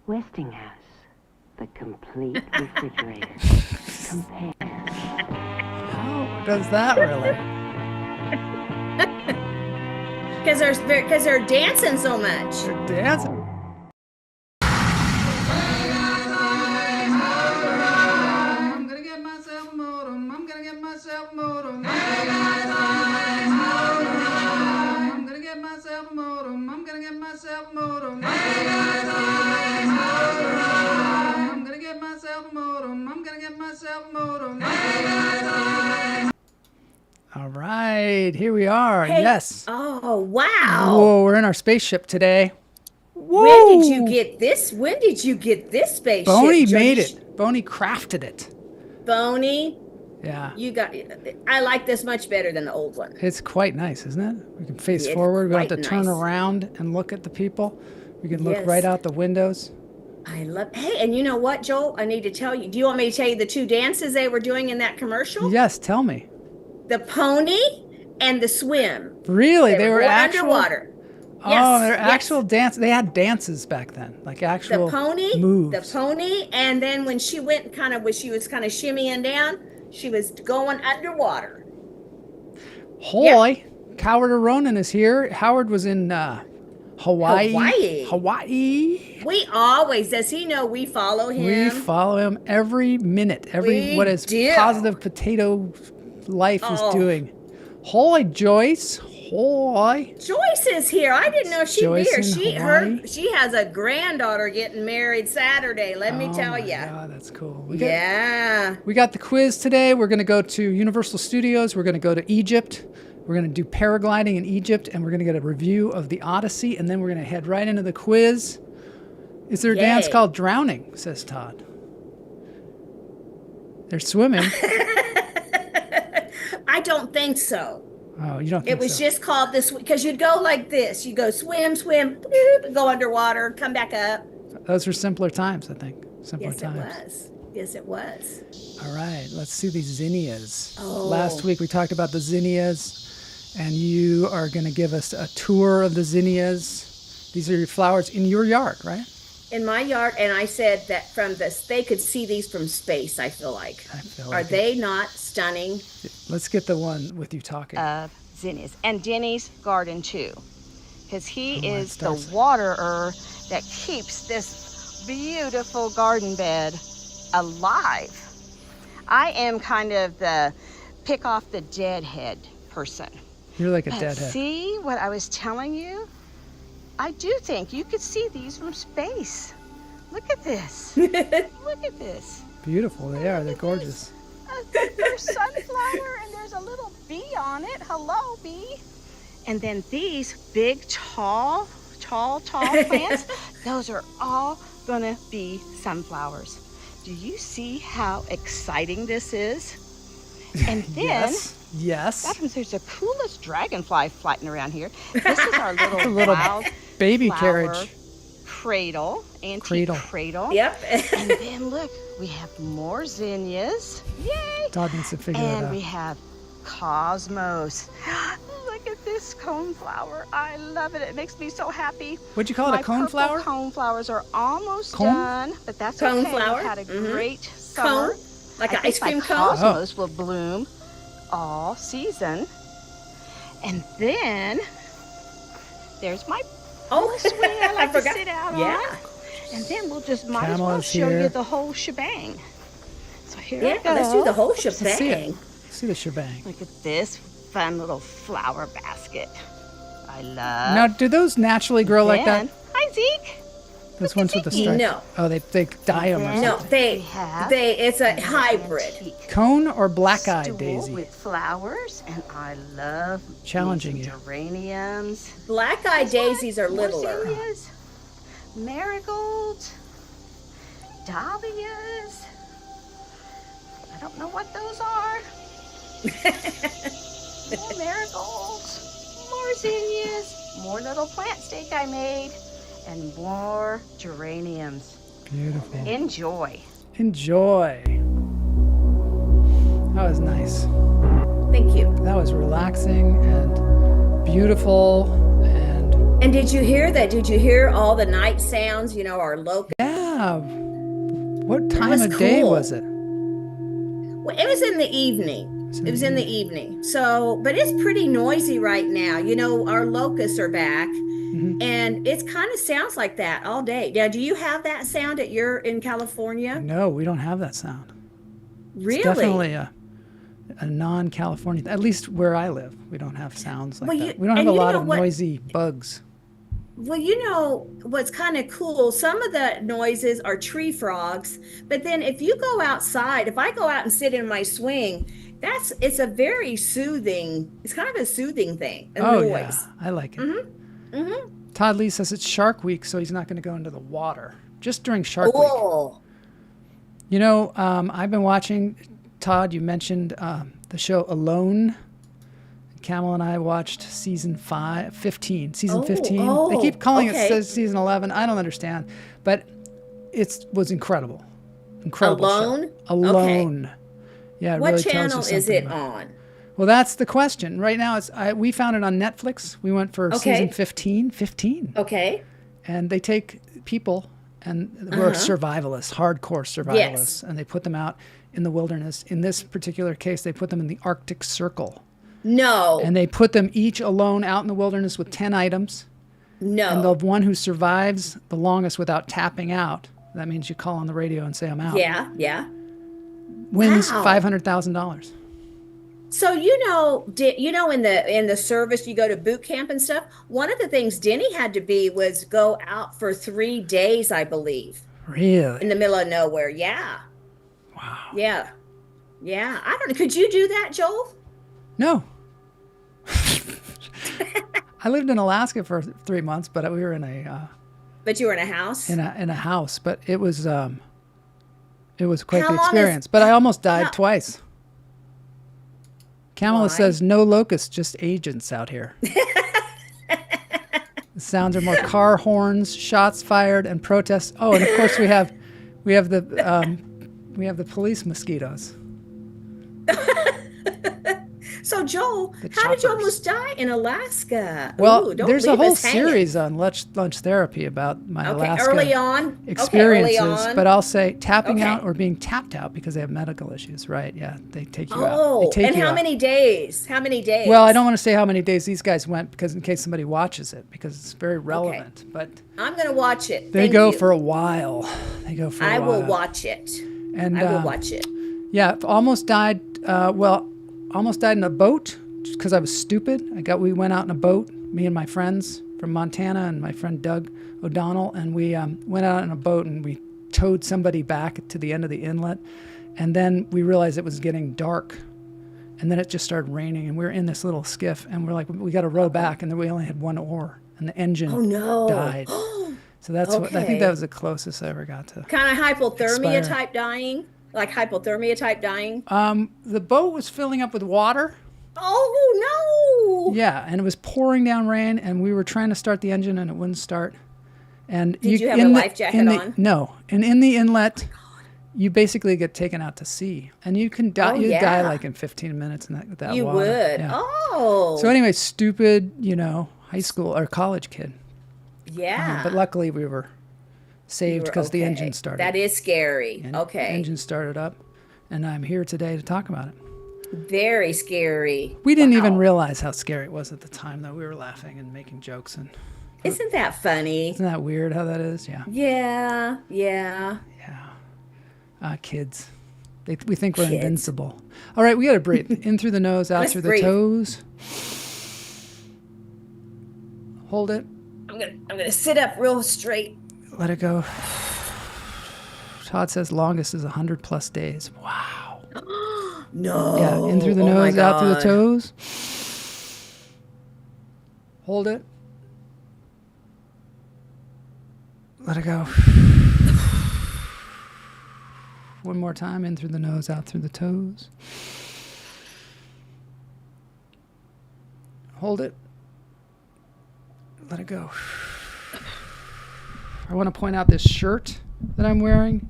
Westinghouse, the complete refrigerator. Compare. How does that really? Because they're dancing so much. They're dancing. I'm gonna get myself a modem. I'm gonna get myself a modem. I'm gonna get myself a modem. I'm gonna get myself a modem. I'm gonna get myself a modem. I'm gonna get myself a modem. All right, here we are. Hey. Yes. Oh, wow. Whoa, we're in our spaceship today. Whoa. When did you get this? When did you get this spaceship? Boney made it. Boney crafted it. Boney, Yeah. I like this much better than the old one. It's quite nice, isn't it? We can face It's forward. We don't have to quite turn nice. around and look at the people. We can look Yes. right out the windows. I love. Hey, and you know what, Joel? I need to tell you. Do you want me to tell you the two dances they were doing in that commercial? Yes, tell me. The pony and the swim. Really? They were going actual underwater. Oh, Yes, they're yes. actual dance. They had dances back then, like actual The pony, moves. and then when she went she was kind of shimmying down, she was going underwater. Hoy, Howard Aronin is here. Howard was in Hawaii. Hawaii. We always, does he know we follow him? We follow him every minute, what his do. positive potato life is doing. Hoy, Joyce. Hoy. Joyce is here. I didn't know she'd Joyce be here. in Hawaii. She has a granddaughter getting married Saturday. Let me tell you. Oh, that's cool. We got the quiz today. We're going to go to Universal Studios. We're going to go to Egypt. We're going to do paragliding in Egypt, and we're going to get a review of the Odyssey, and then we're going to head right into the quiz. Is there a dance called drowning, says Todd. They're swimming. I don't think so. Oh, you don't think It was so? just called this because you'd go like this. You go swim, boop, go underwater, come back up. Those were simpler times, I think. Simpler Yes, times. it was. Yes, it was. All right, let's see these zinnias. Oh. Last week we talked about the zinnias, and you are going to give us a tour of the zinnias. These are your flowers in your yard, right? In my yard, and I said that they could see these from space, I feel like. Are they not stunning? Let's get the one with you talking. Zinnias. And Denny's garden too. Because he Oh, is it the starts- waterer that keeps this beautiful garden bed alive. I am kind of the pick off the deadhead person. You're like a But deadhead. see what I was telling you? I do think you could see these from space. Look at this. Look at this. Beautiful, they are. They're gorgeous. There's sunflower and there's a little bee on it. Hello, bee. And then these big, tall plants, those are all gonna be sunflowers. Do you see how exciting this is? And then, Yes. that means there's the coolest dragonfly flying around here. This is our little, Little wild baby flower carriage. cradle, antique cradle. Yep. And then look, we have more zinnias. Yay! Todd needs to figure that And out. we have cosmos. Look at this coneflower. I love it. It makes me so happy. What'd you call it, a coneflower? Coneflowers are almost Cone? done, but that's okay. Coneflower? We've had a Mhm. great summer. Cone? Like I an think ice cream my cone? cosmos will bloom all season. And then there's my Oh, swing I like to forgot. sit out Yeah. on. And then we'll just might as Camel well is show here. you the whole shebang. So here Yeah, I go. let's do the whole Let's see it. shebang. See the shebang. Look at this fun little flower basket. I love. Now, do those naturally grow like that? Then- Hi, Zeke. Those ones with the Zeke. stripes? No. Oh, they dye them or Then- No, something. it's a hybrid. Antique Cone or black-eyed stool daisy? with flowers, and I love Challenging these you. geraniums. Black-eyed daisies are More littler. zinnias, marigolds, dahlias. I don't know what those are. More marigolds, more zinnias, more little plant stake I made, and more geraniums. Beautiful. Enjoy. Enjoy. That was nice. Thank you. That was relaxing and beautiful and And did you hear that? Did you hear all the night sounds? You know, our locusts. yeah. Yeah. What time was of day cool. was it? Well, it was in the evening. It was in the evening. So, but it's pretty noisy right now. You know, our locusts are back, and it kind of sounds like that all day. Now, do you have that sound in California? No, we don't have that sound. Really? It's definitely a non-California, at least where I live. We don't have sounds like that. We don't have a lot of noisy bugs. Well, you know what's kind of cool? Some of the noises are tree frogs, but then if you go outside, if I go out and sit in my swing, it's a very soothing. It's kind of a soothing thing. A noise. Yeah, I like it. Todd Lee says it's Shark Week, so he's not going to go into the water just during Shark Week. You know, I've been watching. Todd, you mentioned the show Alone. Camel and I watched season 15. They keep calling it season 11. I don't understand, but it was incredible. Incredible show. Alone. Okay. Yeah. It what really channel is it on? Well, that's the question. Right now, we found it on Netflix. We went for season 15. 15. Okay. And they take people who are survivalists, hardcore survivalists, and they put them out in the wilderness. In this particular case, they put them in the Arctic Circle. No. And they put them each alone out in the wilderness with 10 items. No. And the one who survives the longest without tapping out, that means you call on the radio and say, I'm out. Yeah. Wins $500,000. So you know in the service you go to boot camp and stuff. One of the things Denny had to be was go out for 3 days, I believe. Really? In the middle of nowhere. Yeah. Wow. Yeah. I don't know. Could you do that, Joel? No. I lived in Alaska for 3 months, but we were in a. But you were in a house. In a house, but it was quite the experience. But I almost died twice. Kamala says no locusts, just agents out here. The sounds are more car horns, shots fired, and protests. Oh, and of course we have the police mosquitoes. So Joel, how did you almost die in Alaska? Well, there's a whole series on lunch therapy about my Alaska experiences. But I'll say tapping out or being tapped out because they have medical issues, right? Yeah, they take you out. And how many days? How many days? Well, I don't want to say how many days these guys went because in case somebody watches it, because it's very relevant. But I'm going to watch it. They go for a while. I will watch it. And I will watch it. Yeah, almost died. Almost died in a boat because I was stupid. We went out in a boat, me and my friends from Montana and my friend Doug O'Donnell, and we went out in a boat and we towed somebody back to the end of the inlet, and then we realized it was getting dark, and then it just started raining, and we were in this little skiff, and we're like, we got to row back, and then we only had one oar, and the engine died. So that's what I think that was the closest I ever got to. Kind of hypothermia type dying. Like hypothermia type dying? The boat was filling up with water. Oh, no. Yeah, and it was pouring down rain, and we were trying to start the engine, and it wouldn't start. And Did you have a life jacket on? No. And in the inlet, you basically get taken out to sea. And you can die. You die like in 15 minutes in that water. You would. Yeah. Oh. So anyway, stupid, high school or college kid. Yeah. But luckily we were saved because the engine started. That is scary. The engine started up, and I'm here today to talk about it. Very scary. We didn't even realize how scary it was at the time, though. We were laughing and making jokes. And isn't that funny? Isn't that weird how that is? Yeah. Kids. We think we're invincible. All right, we got to breathe. In through the nose, out through the toes. Hold it. I'm gonna sit up real straight. Let it go. Todd says longest is 100+ days. Wow. No. Yeah, in through the nose, out through the toes. Hold it. Let it go. One more time, in through the nose, out through the toes. Hold it. Let it go. I want to point out this shirt that I'm wearing.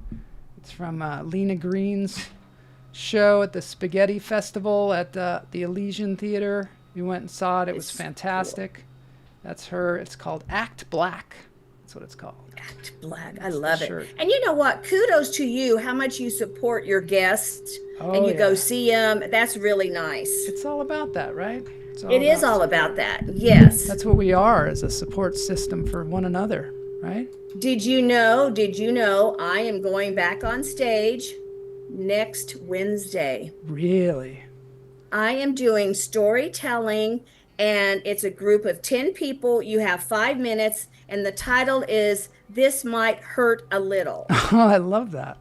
It's from Lena Green's show at the Spaghetti Festival at the Elysian Theater. We went and saw it. It was fantastic. Cool. That's her. It's called Act Black. That's what it's called. Act Black. I love it. shirt. And you know what? Kudos to you, how much you support your guests Oh, and you go yeah. see them. That's really nice. It's all about that, right? It's It is all support. about that. Yes. That's what we are, as a support system for one another, right? Did you know I am going back on stage next Wednesday? Really? I am doing storytelling, and it's a group of 10 people. You have 5 minutes, and the title is This Might Hurt a Little. Oh, I love that.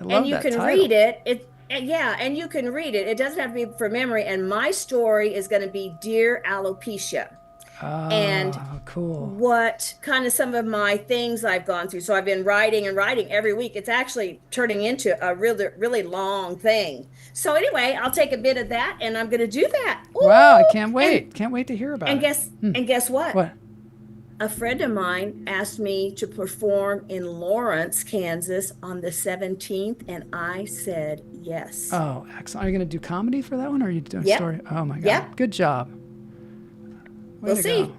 I love And you that can title. read it. And you can read it. It doesn't have to be for memory. And my story is going to be Dear Alopecia. And cool. What kind of some of my things I've gone through. So I've been writing every week. It's actually turning into a really, really long thing. So anyway, I'll take a bit of that and I'm going to do that. Wow, I Ooh! can't wait. Can't wait to hear about And it. guess what? What? A friend of mine asked me to perform in Lawrence, Kansas on the 17th, and I said yes. Oh, excellent. Are you going to do comedy for that one, or are you doing Yep. story? Oh my God. Yep. Good job. Way We'll to see. go.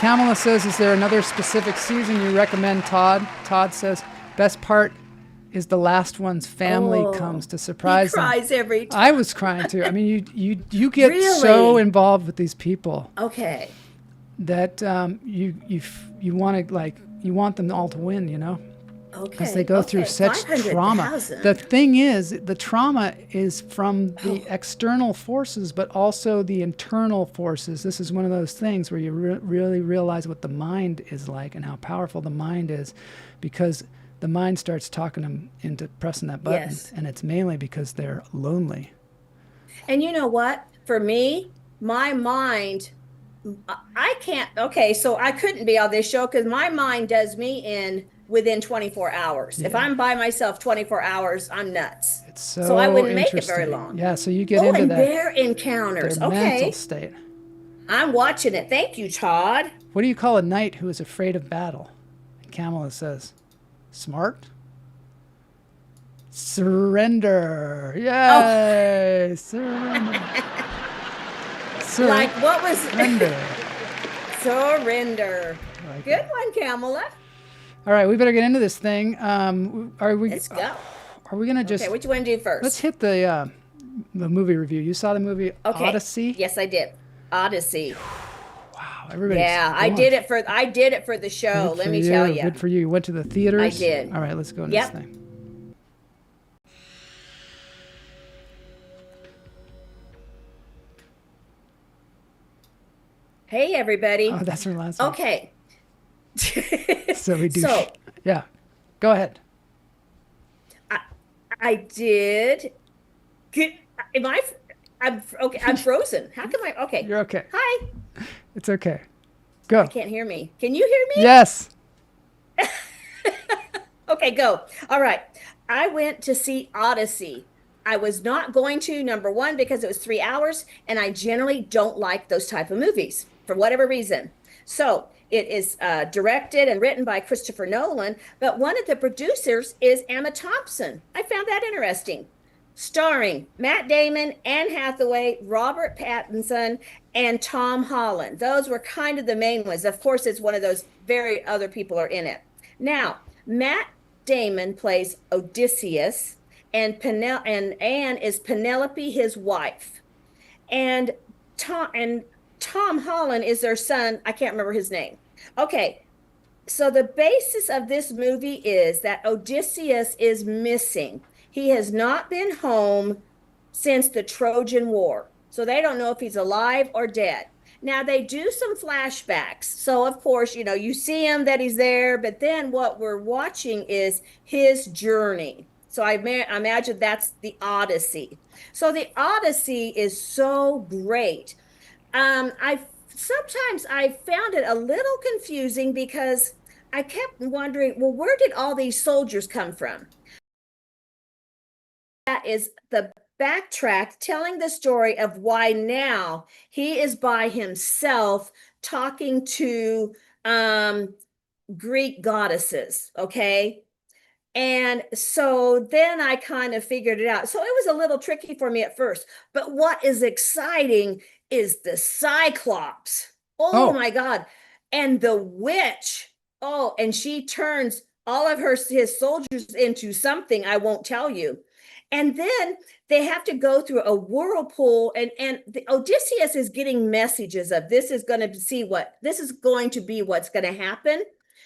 Kamala says, is there another specific season you recommend, Todd? Todd says, best part is the last one's family comes to surprise He cries them. every time. I was crying too. I mean, you get so Really? involved with these people Okay. that you want to you want them all to win, you know? Okay. Because they go through such trauma. 500,000. The thing is, the trauma is from the external forces, but also the internal forces. This is one of those things where you really realize what the mind is like and how powerful the mind is, because the mind starts talking them into pressing that button. Yes. And it's mainly because they're lonely. And you know what? For me, my mind, I can't, okay, so I couldn't be on this show because my mind does me in within 24 hours. If I'm by myself 24 hours, I'm nuts. It's so I wouldn't make it very interesting. long. Yeah, so you get Oh, into and that. their encounters. Their Okay. mental state. I'm watching it. Thank you, Todd. What do you call a knight who is afraid of battle? And Kamala says, smart? Surrender. Yay! Surrender. Like what was Surrender. surrender? Like Good one, Kamala. All right, we better get into this thing. Are we? Let's go. Are we gonna just? Okay, what you want to do first? Let's hit the movie review. You saw the movie Okay. Odyssey? Yes, I did. Odyssey. Wow, everybody. Yeah, I did it for the show. Let me tell you. Good for you. You went to the theaters. I did. All right, let's go into Yep. this thing. Hey, everybody. Oh, that's our last one. Okay. So we do. So Yeah, go ahead. I did. Am I? I'm okay. I'm frozen. How come I? Okay. You're okay. Hi. It's okay. Go. Can't hear me. Can you hear me? Yes. Okay, go. All right. I went to see Odyssey. I was not going to, number one, because it was 3 hours, and I generally don't like those type of movies for whatever reason. So it is directed and written by Christopher Nolan, but one of the producers is Emma Thompson. I found that interesting. Starring Matt Damon, Anne Hathaway, Robert Pattinson, and Tom Holland. Those were kind of the main ones. Of course, it's one of those very other people are in it. Now, Matt Damon plays Odysseus, and Anne is Penelope, his wife. And Tom Holland is their son. I can't remember his name. Okay, so the basis of this movie is that Odysseus is missing. He has not been home since the Trojan War. So they don't know if he's alive or dead. Now they do some flashbacks. So of course, you see him that he's there, but then what we're watching is his journey. So I imagine that's the Odyssey. So the Odyssey is so great. Sometimes I found it a little confusing because I kept wondering, well, where did all these soldiers come from? That is the backtrack telling the story of why now he is by himself talking to Greek goddesses, okay? And so then I kind of figured it out. So it was a little tricky for me at first. But what is exciting is the Cyclops. Oh my God. And the witch, and she turns all of his soldiers into something I won't tell you. And then they have to go through a whirlpool, and Odysseus is getting messages of this is going to be what's going to happen.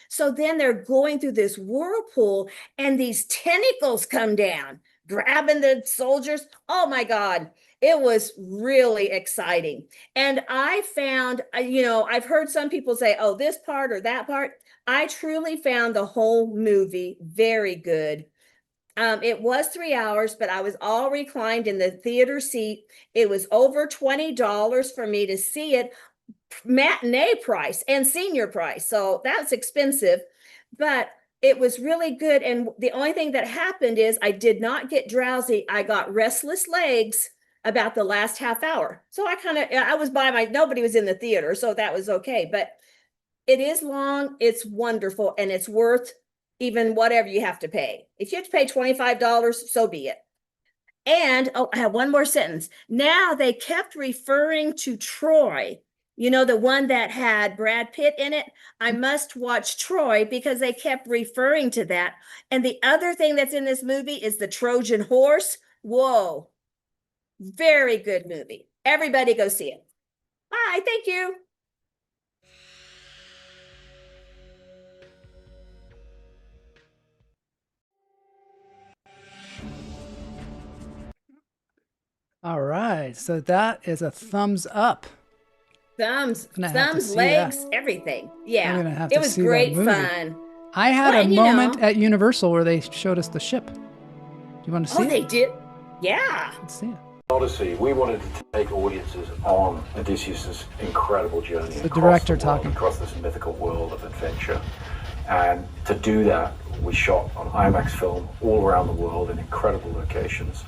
So then they're going through this whirlpool, and these tentacles come down, grabbing the soldiers. Oh my God. It was really exciting. And I found, I've heard some people say, oh, this part or that part. I truly found the whole movie very good. It was 3 hours, but I was all reclined in the theater seat. It was over $20 for me to see it, matinee price and senior price. So that's expensive, but it was really good. And the only thing that happened is I did not get drowsy. I got restless legs about the last half hour. So I was nobody was in the theater, so that was okay. But it is long, it's wonderful, and it's worth even whatever you have to pay. If you have to pay $25, so be it. And I have one more sentence. Now they kept referring to Troy, the one that had Brad Pitt in it. I must watch Troy because they kept referring to that. And the other thing that's in this movie is the Trojan horse. Whoa. Very good movie. Everybody go see it. Bye. Thank you. All right. So that is a thumbs up. Thumbs, legs, everything. Yeah. It was great fun. I had a moment at Universal where they showed us the ship. Do you want to see it? Oh, they did? Yeah. Let's see it. Odyssey, we wanted to take audiences on Odysseus' incredible journey across this mythical world of adventure. And to do that, we shot on IMAX film all around the world in incredible locations.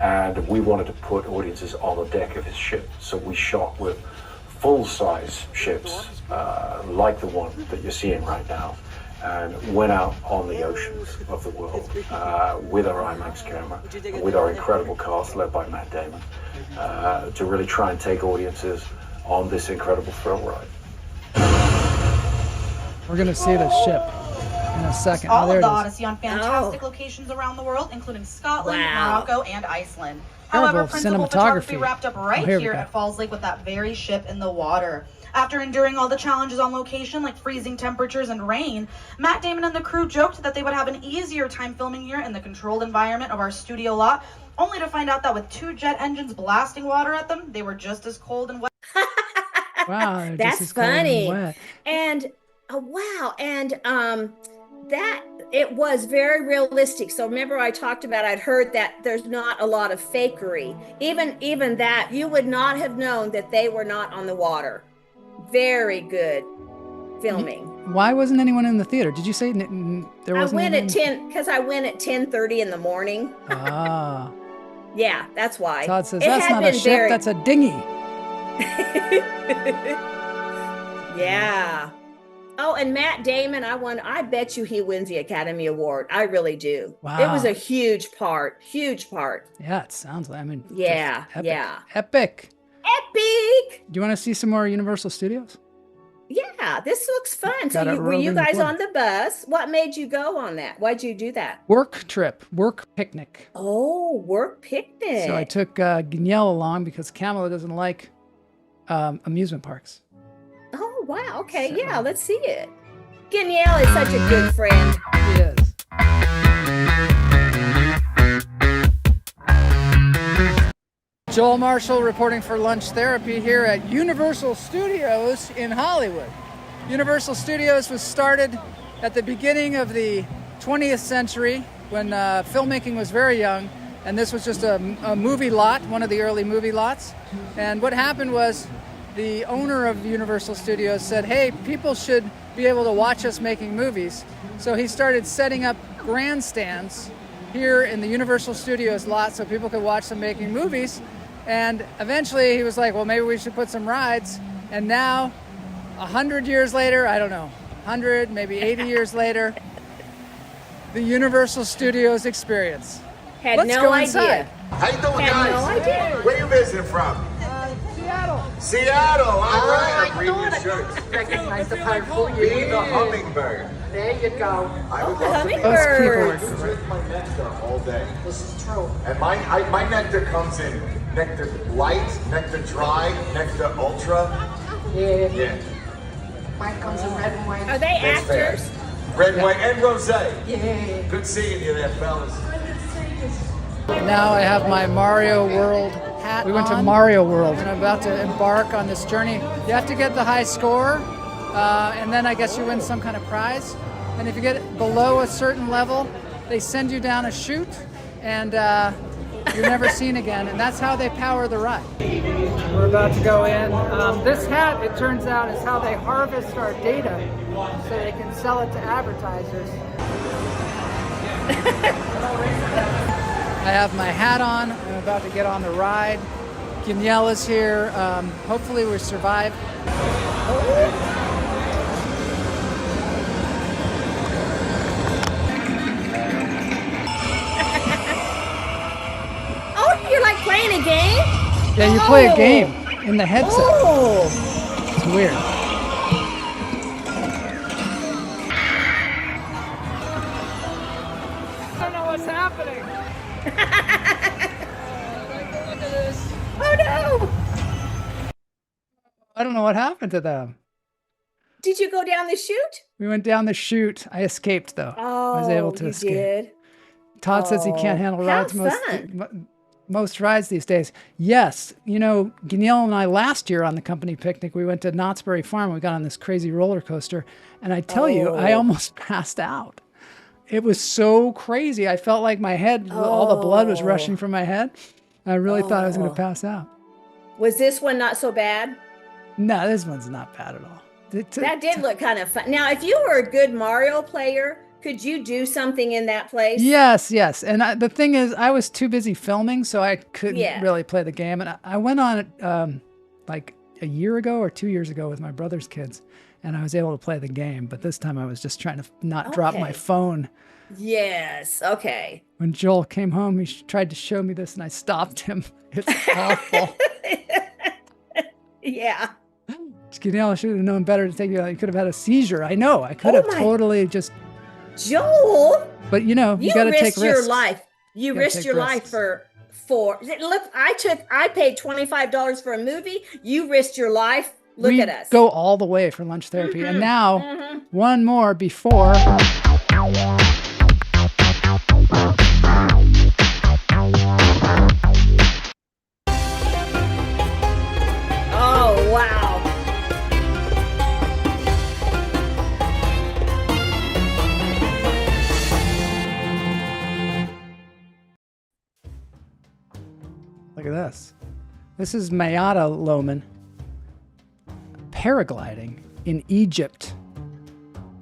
And we wanted to put audiences on the deck of his ship. So we shot with full-size ships, like the one that you're seeing right now, and went out on the oceans of the world with our IMAX camera, with our incredible cast led by Matt Damon, to really try and take audiences on this incredible thrill ride. We're going to see the ship in a second. All of the Odyssey on fantastic locations around the world, including Scotland, Morocco, and Iceland. However, principal photography wrapped up right here at Falls Lake with that very ship in the water. After enduring all the challenges on location, like freezing temperatures and rain, Matt Damon and the crew joked that they would have an easier time filming here in the controlled environment of our studio lot, only to find out that with 2 jet engines blasting water at them, they were just as cold and wet. Wow, that's funny. And that it was very realistic. So remember I talked about, I'd heard that there's not a lot of fakery. Even that, you would not have known that they were not on the water. Very good filming. Why wasn't anyone in the theater? Did you say there wasn't? I went at 10 because I went at 10:30 in the morning. Ah. Yeah, that's why. Todd says that's not a ship, that's a dinghy. Yeah. Oh, and Matt Damon, I bet you he wins the Academy Award. I really do. Wow. It was a huge part. Yeah, it sounds like, yeah, epic. yeah. Epic. Epic. Do you want to see some more Universal Studios? Yeah, this looks fun. So were you guys on the bus? What made you go on that? Why'd you do that? Work picnic. Oh, work picnic. So I took Gnyel along because Kamala doesn't like amusement parks. Oh, wow. Okay. So, yeah, let's see it. Gnyel is such a good friend. He is. Joel Marshall reporting for Lunch Therapy here at Universal Studios in Hollywood. Universal Studios was started at the beginning of the 20th century when filmmaking was very young, and this was just a movie lot, one of the early movie lots. And what happened was the owner of Universal Studios said, hey, people should be able to watch us making movies. So he started setting up grandstands here in the Universal Studios lot so people could watch them making movies. And eventually he was like, well, maybe we should put some rides. And now, 100 years later, I don't know, 100, maybe 80 years later, the Universal Studios experience. Let's go inside. How you doing, guys? No idea. Where you visiting from? Seattle. Seattle, all right. Recognize the part for you. Be the hummingbird. There you go. I would love to be Hummingbirds. with my nectar all day. This is true. And my nectar comes in nectar light, nectar dry, nectar ultra. Yeah. Mine comes in red and white. Are they That's fair. actors? Red, white, and rosé. Yeah. Good seeing you there, fellas. Now I have my Mario World hat. We went to Mario World and I'm about to embark on this journey. You have to get the high score, and then I guess you win some kind of prize. And if you get below a certain level, they send you down a chute, and you're never seen again. And that's how they power the ride. We're about to go in. This hat, it turns out, is how they harvest our data so they can sell it to advertisers. I have my hat on. I'm about to get on the ride. Gnyel is here. Hopefully we survive. Oh, you're like playing a game? Yeah, you play a game in the headset. Oh. It's weird. I don't know what's happening. Look at this. Oh no! I don't know what happened to them. Did you go down the chute? We went down the chute. I escaped though. Oh, I was able to escape. Did? Todd says he can't handle rides most rides these days. Yes, you know, Gnyel and I last year on the company picnic, we went to Knott's Berry Farm. We got on this crazy roller coaster, and I tell you, I almost passed out. It was so crazy. I felt like my head, all the blood was rushing from my head. I really thought I was going to pass out. Was this one not so bad? No, this one's not bad at all. That did look kind of fun. Now, if you were a good Mario player, could you do something in that place? Yes. And the thing is, I was too busy filming, so I couldn't really play the game. And I went on it like a year ago or 2 years ago with my brother's kids, and I was able to play the game. But this time I was just trying to not drop my phone. Yes. Okay. When Joel came home, he tried to show me this, and I stopped him. It's awful. Yeah. Gnyel, I should have known better to take you out. You could have had a seizure. I know. I could have totally just... Joel! But, you know, you got to take risks. Your life. You risked your life for... Look, I paid $25 for a movie. You risked your life. Look at us. Go all the way for lunch therapy. And now, one more before... Oh, wow. Look at this. This is Mayada Loman paragliding in Egypt.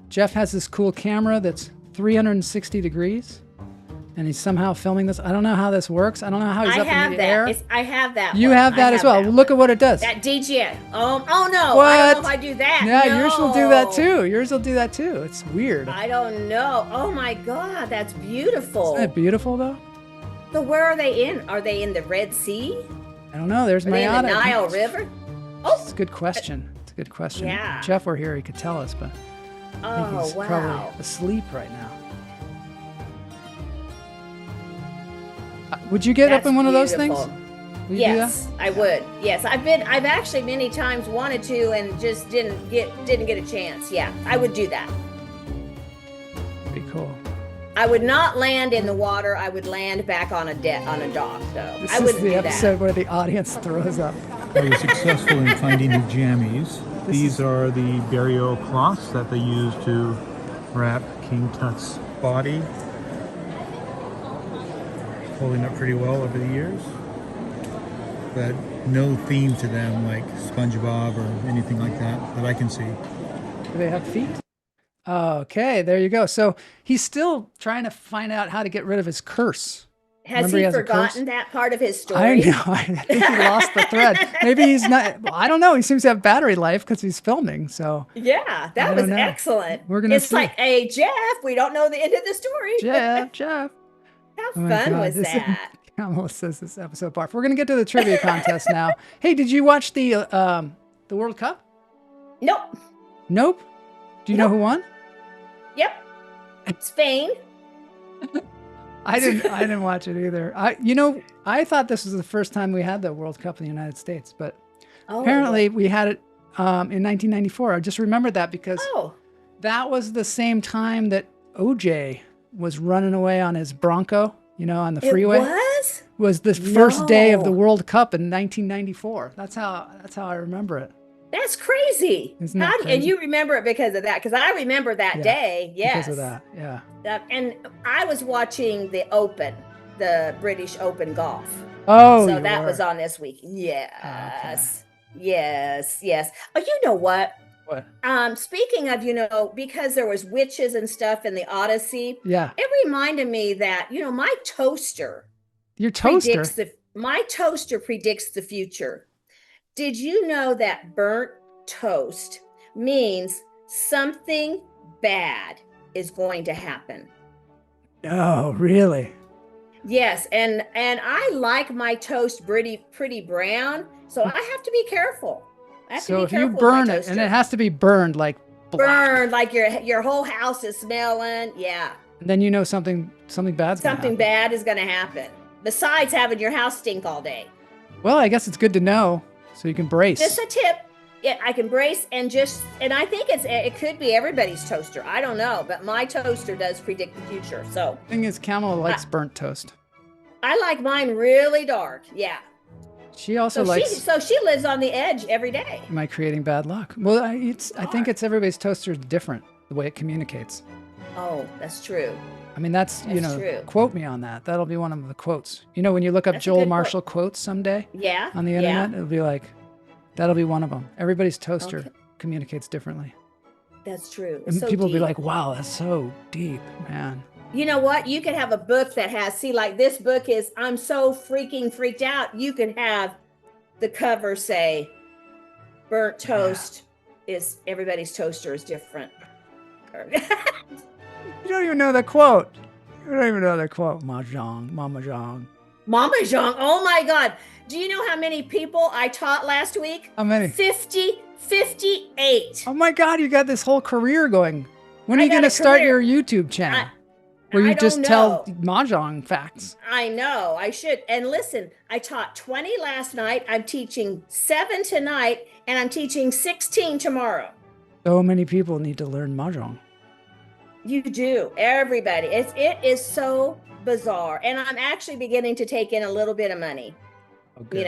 Jeff has this cool camera that's 360 degrees, and he's somehow filming this. I don't know how this works. I don't know how he's up in the air. I have that. You have that as well. Look at what it does. That DJI. Oh no. What? I don't know if I do that. Yeah, no. yours will do that too. Yours will do that too. It's weird. I don't know. Oh my God, that's beautiful. Isn't it beautiful though? So where are they in? Are they in the Red Sea? I don't know. There's Are they in Mayada. the Nile River? Oh, it's a good question. It's a good question. Yeah. If Jeff were here, he could tell us, but I think he's probably asleep right now. Would you get up in one of those things? Yes, I would. Yes, I've actually many times wanted to and just didn't get a chance. Yeah, I would do that. Pretty cool. I would not land in the water. I would land back on a dock, though. This I wouldn't is the do episode that. where the audience throws up. I was successful in finding the jammies. These are the burial cloths that they use to wrap King Tut's body. Holding up pretty well over the years. But no theme to them like SpongeBob or anything like that I can see. Do they have feet? Okay, there you go. So he's still trying to find out how to get rid of his curse. Has he forgotten that part of his story? I know. I think he lost the thread. Maybe he's not. I don't know. He seems to have battery life because he's filming. So yeah, that was excellent. We're gonna. It's see. Like, hey, Jeff, we don't know the end of the story. Jeff. How fun was that? Kamala says this episode part. We're gonna get to the trivia contest now. Hey, did you watch the World Cup? Nope. Nope. Do you know who won? Yep. Spain. I didn't watch it either. I thought this was the first time we had the World Cup in the United States, but apparently we had it in 1994. I just remembered that because that was the same time that OJ was running away on his Bronco, on the freeway. It was the first day of the World Cup in 1994. That's how I remember it. That's crazy. Isn't that crazy? And you remember it because of that? Because I remember that day. Yes. Because of that, yeah. And I was watching the British Open golf. Oh, so that was on this week. Yes. Okay. Yes. Oh, you know what? What? Speaking of, because there was witches and stuff in the Odyssey. Yeah. It reminded me that, my toaster. Your toaster? My toaster predicts the future. Did you know that burnt toast means something bad is going to happen? Oh, really? Yes, and I like my toast pretty brown, so I have to be careful. So if you burn it, and it has to be burned like black. Burned like your whole house is smelling, yeah. And then something bad's gonna happen. Something bad is going to happen. Besides having your house stink all day. Well, I guess it's good to know. So you can brace. Just a tip. Yeah, I can brace and I think it could be everybody's toaster. I don't know, but my toaster does predict the future. So thing is, Camel likes burnt toast. I like mine really dark. Yeah. She also likes. So she lives on the edge every day. Am I creating bad luck? Well, I think it's everybody's toaster is different the way it communicates. Oh, that's true. I mean, that's true. Quote me on that. That'll be one of the quotes. When you look up Joel Marshall quotes someday on the internet, it'll be like, that'll be one of them. Everybody's toaster communicates differently. That's true. And people will be like, wow, that's so deep, man. You know what? You could have a book that has, like this book is, I'm so freaked out. You could have the cover say, burnt toast is everybody's toaster is different. You don't even know the quote. You don't even know the quote. Mahjong, Mama Zhang. Mama Zhang. Oh my God. Do you know how many people I taught last week? How many? 58. Oh my God, you got this whole career going. When are you going to start your YouTube channel? Where you just tell Mahjong facts. I know, I should. And listen, I taught 20 last night. I'm teaching 7 tonight, and I'm teaching 16 tomorrow. So many people need to learn Mahjong. You do, everybody. It is so bizarre. And I'm actually beginning to take in a little bit of money. Okay.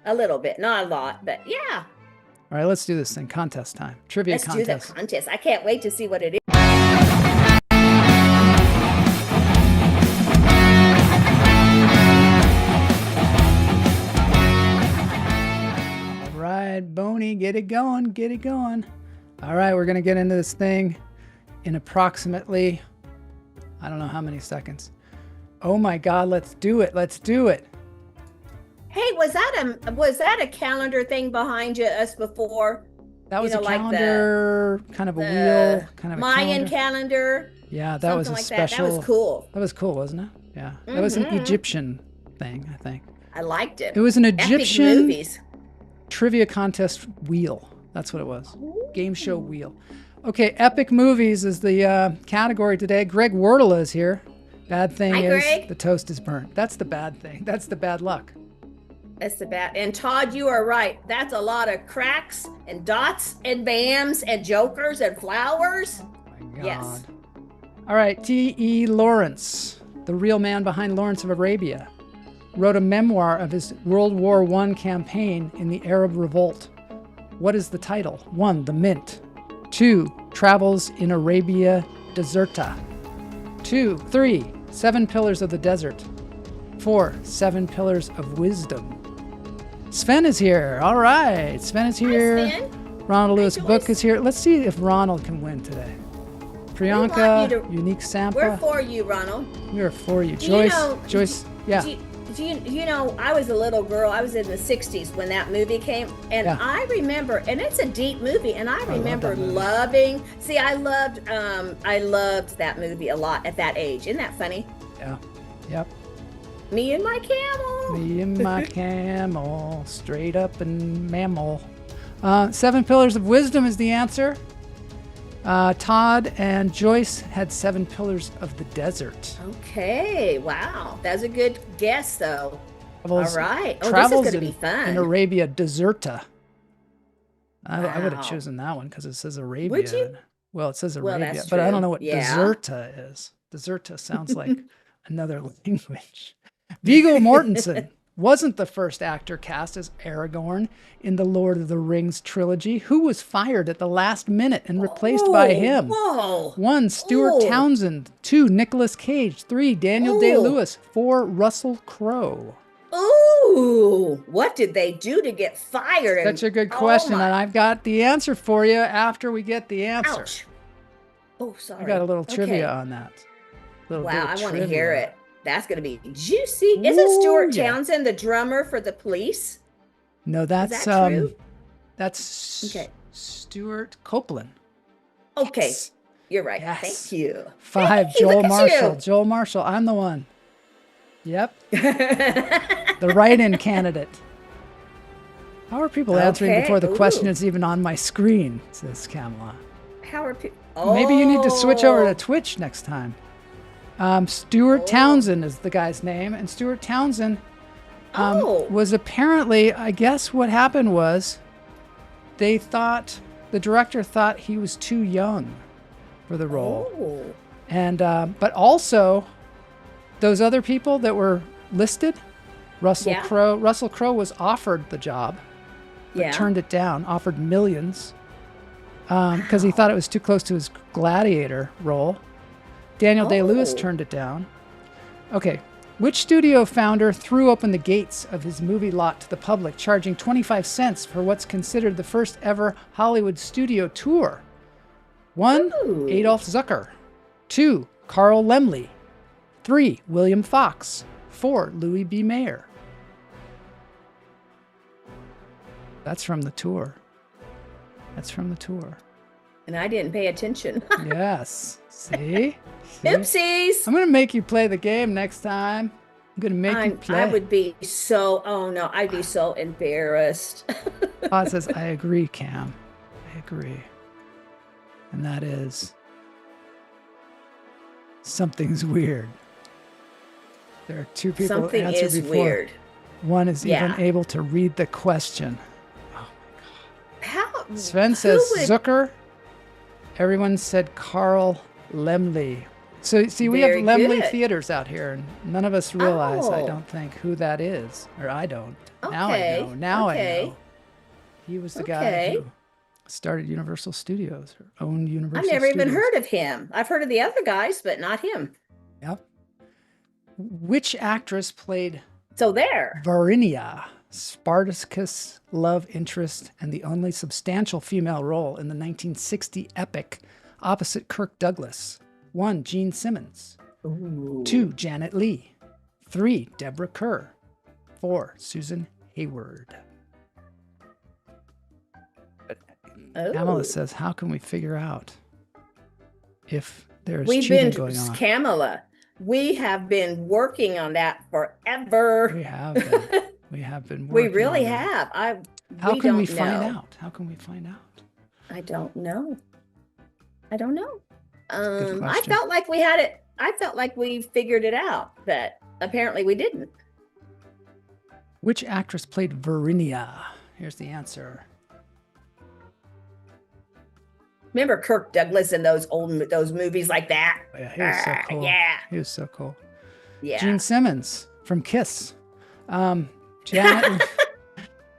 A little bit, not a lot, but yeah. All right, let's do this thing. Contest time. Trivia contest. Let's do the contest. I can't wait to see what it is. All right, Boney, get it going. All right, we're going to get into this thing in approximately, I don't know how many seconds. Oh my God, let's do it. Hey, was that a calendar thing behind us before? That was a calendar, kind of a wheel, kind of a Mayan calendar. Yeah, that was a special. That was cool. That was cool, wasn't it? Yeah, that was an Egyptian thing, I think. I liked it. It was an Egyptian trivia contest wheel. That's what it was. Game show wheel. Okay, epic movies is the category today. Greg Wordle is here. Bad thing is Greg. The toast is burnt. That's the bad thing. That's the bad luck. That's the bad. And Todd, you are right. That's a lot of cracks and dots and bams and jokers and flowers. Oh my God. Yes. All right, T.E. Lawrence, the real man behind Lawrence of Arabia, wrote a memoir of his World War I campaign in the Arab Revolt. What is the title? 1, The Mint. 2, Travels in Arabia Deserta. 3, 7 Pillars of the Desert. 4, 7 Pillars of Wisdom. Sven is here. All right, Sven is here. Hi, Sven. Ronald Lewis Book is here. Let's see if Ronald can win today. Priyanka, Unique Sampa. We're for you, Ronald. We are for you. Joyce, yeah. Do you know, I was a little girl. I was in the 60s when that movie came. And I remember, and it's a deep movie, and I remember loving, I loved that movie a lot at that age. Isn't that funny? Yeah. Yep. Me and my camel. Me and my camel, straight up and mammal. 7 Pillars of Wisdom is the answer. Todd and Joyce had 7 Pillars of the Desert. Okay, wow. That's a good guess, though. All right. Oh, this is Travels going to be fun. in Arabia, Deserta. I would have chosen that one because it says Arabia. Would you? Well, it says Well, Arabia, that's but I don't true. know what Yeah. Deserta is. Deserta sounds like another language. Viggo Mortensen wasn't the first actor cast as Aragorn in the Lord of the Rings trilogy. Who was fired at the last minute and replaced by him? Whoa. 1. Stuart Townsend. 2. Nicolas Cage. 3. Daniel Day-Lewis. 4. Russell Crowe. Ooh, what did they do to get fired? Such a good question, and I've got the answer for you after we get the answer. Ouch. Oh, sorry. I got a little trivia Okay. on that. Little Wow, bit of I want to trivia. hear it. That's going to be juicy. Isn't Stuart yeah. Townsend the drummer for the Police? No, that's that true? That's Okay. Stuart Copeland. Okay, Yes. you're right. Yes. Thank you. 5. Thank you. Joel Look at Marshall. you. Joel Marshall. I'm the one. Yep. The write-in candidate. How are people answering Okay, before the question ooh. is even on my screen? Says Kamala. How are people? Maybe you need to switch over to Twitch next time. Stuart Townsend is the guy's name, and Stuart Townsend was apparently, I guess what happened was, the director thought he was too young for the role, and but also those other people that were listed, Russell Crowe was offered the job, but turned it down, offered millions. Because he thought it was too close to his Gladiator role. Daniel Day-Lewis turned it down. Okay. Which studio founder threw open the gates of his movie lot to the public, charging 25 cents for what's considered the first ever Hollywood studio tour? 1. Adolf Zucker. 2. Carl Laemmle. 3. William Fox. 4. Louis B. Mayer. That's from the tour. That's from the tour. And I didn't pay attention. Yes. See? Oopsies. I'm going to make you play the game next time. I'm going to make you play. I would be so, I'd be so embarrassed. Todd says, I agree, Cam. I agree. And that is, something's weird. There are 2 people Something that answered is before. weird. One is even able to read the question. How? Sven says Zucker. Everyone said Carl Laemmle. So, see, we have Very Laemmle good. theaters out here, and none of us realize, I don't think, who that is. Or I don't. Now I know. Now I know. He was the guy who started Universal Studios, or owned Universal I've never Studios. even heard of him. I've heard of the other guys, but not him. Yep. Which actress played there Varinia, Spartacus' love interest and the only substantial female role in the 1960 epic opposite Kirk Douglas? 1. Gene Simmons. 2. Janet Leigh. 3. Deborah Kerr. 4. Susan Hayward. Kamala says, how can we figure out if there's cheating going on? Kamala, we have been working on that forever. We have been. We have been working We really on that. have. How can we find out? How can we find out? I don't know. I don't know. Good I question. felt like we had it. I felt like we figured it out, but apparently we didn't. Which actress played Varinia? Here's the answer. Remember Kirk Douglas in those movies like that? Yeah, he was so cool. Yeah. He was so cool. Yeah. Gene Simmons from Kiss. Janet.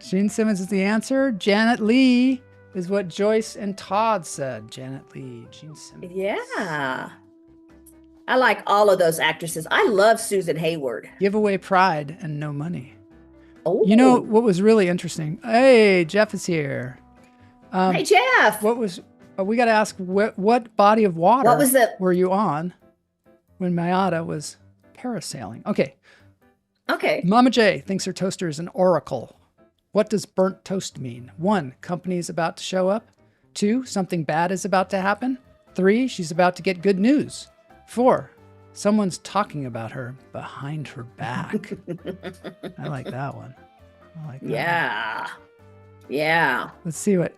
Gene Simmons is the answer. Janet Leigh is what Joyce and Todd said. Janet Leigh, Gene Simmons. Yeah. I like all of those actresses. I love Susan Hayward. Give away pride and no money. Oh. You know what was really interesting? Hey, Jeff is here. Hey, Jeff. What was? We got to ask what body of water were you on when Mayada was parasailing? Okay. Okay. Mama J thinks her toaster is an oracle. What does burnt toast mean? 1, company is about to show up. 2, something bad is about to happen. 3, she's about to get good news. 4, someone's talking about her behind her back. I like that one. I like that one. Yeah. Let's see what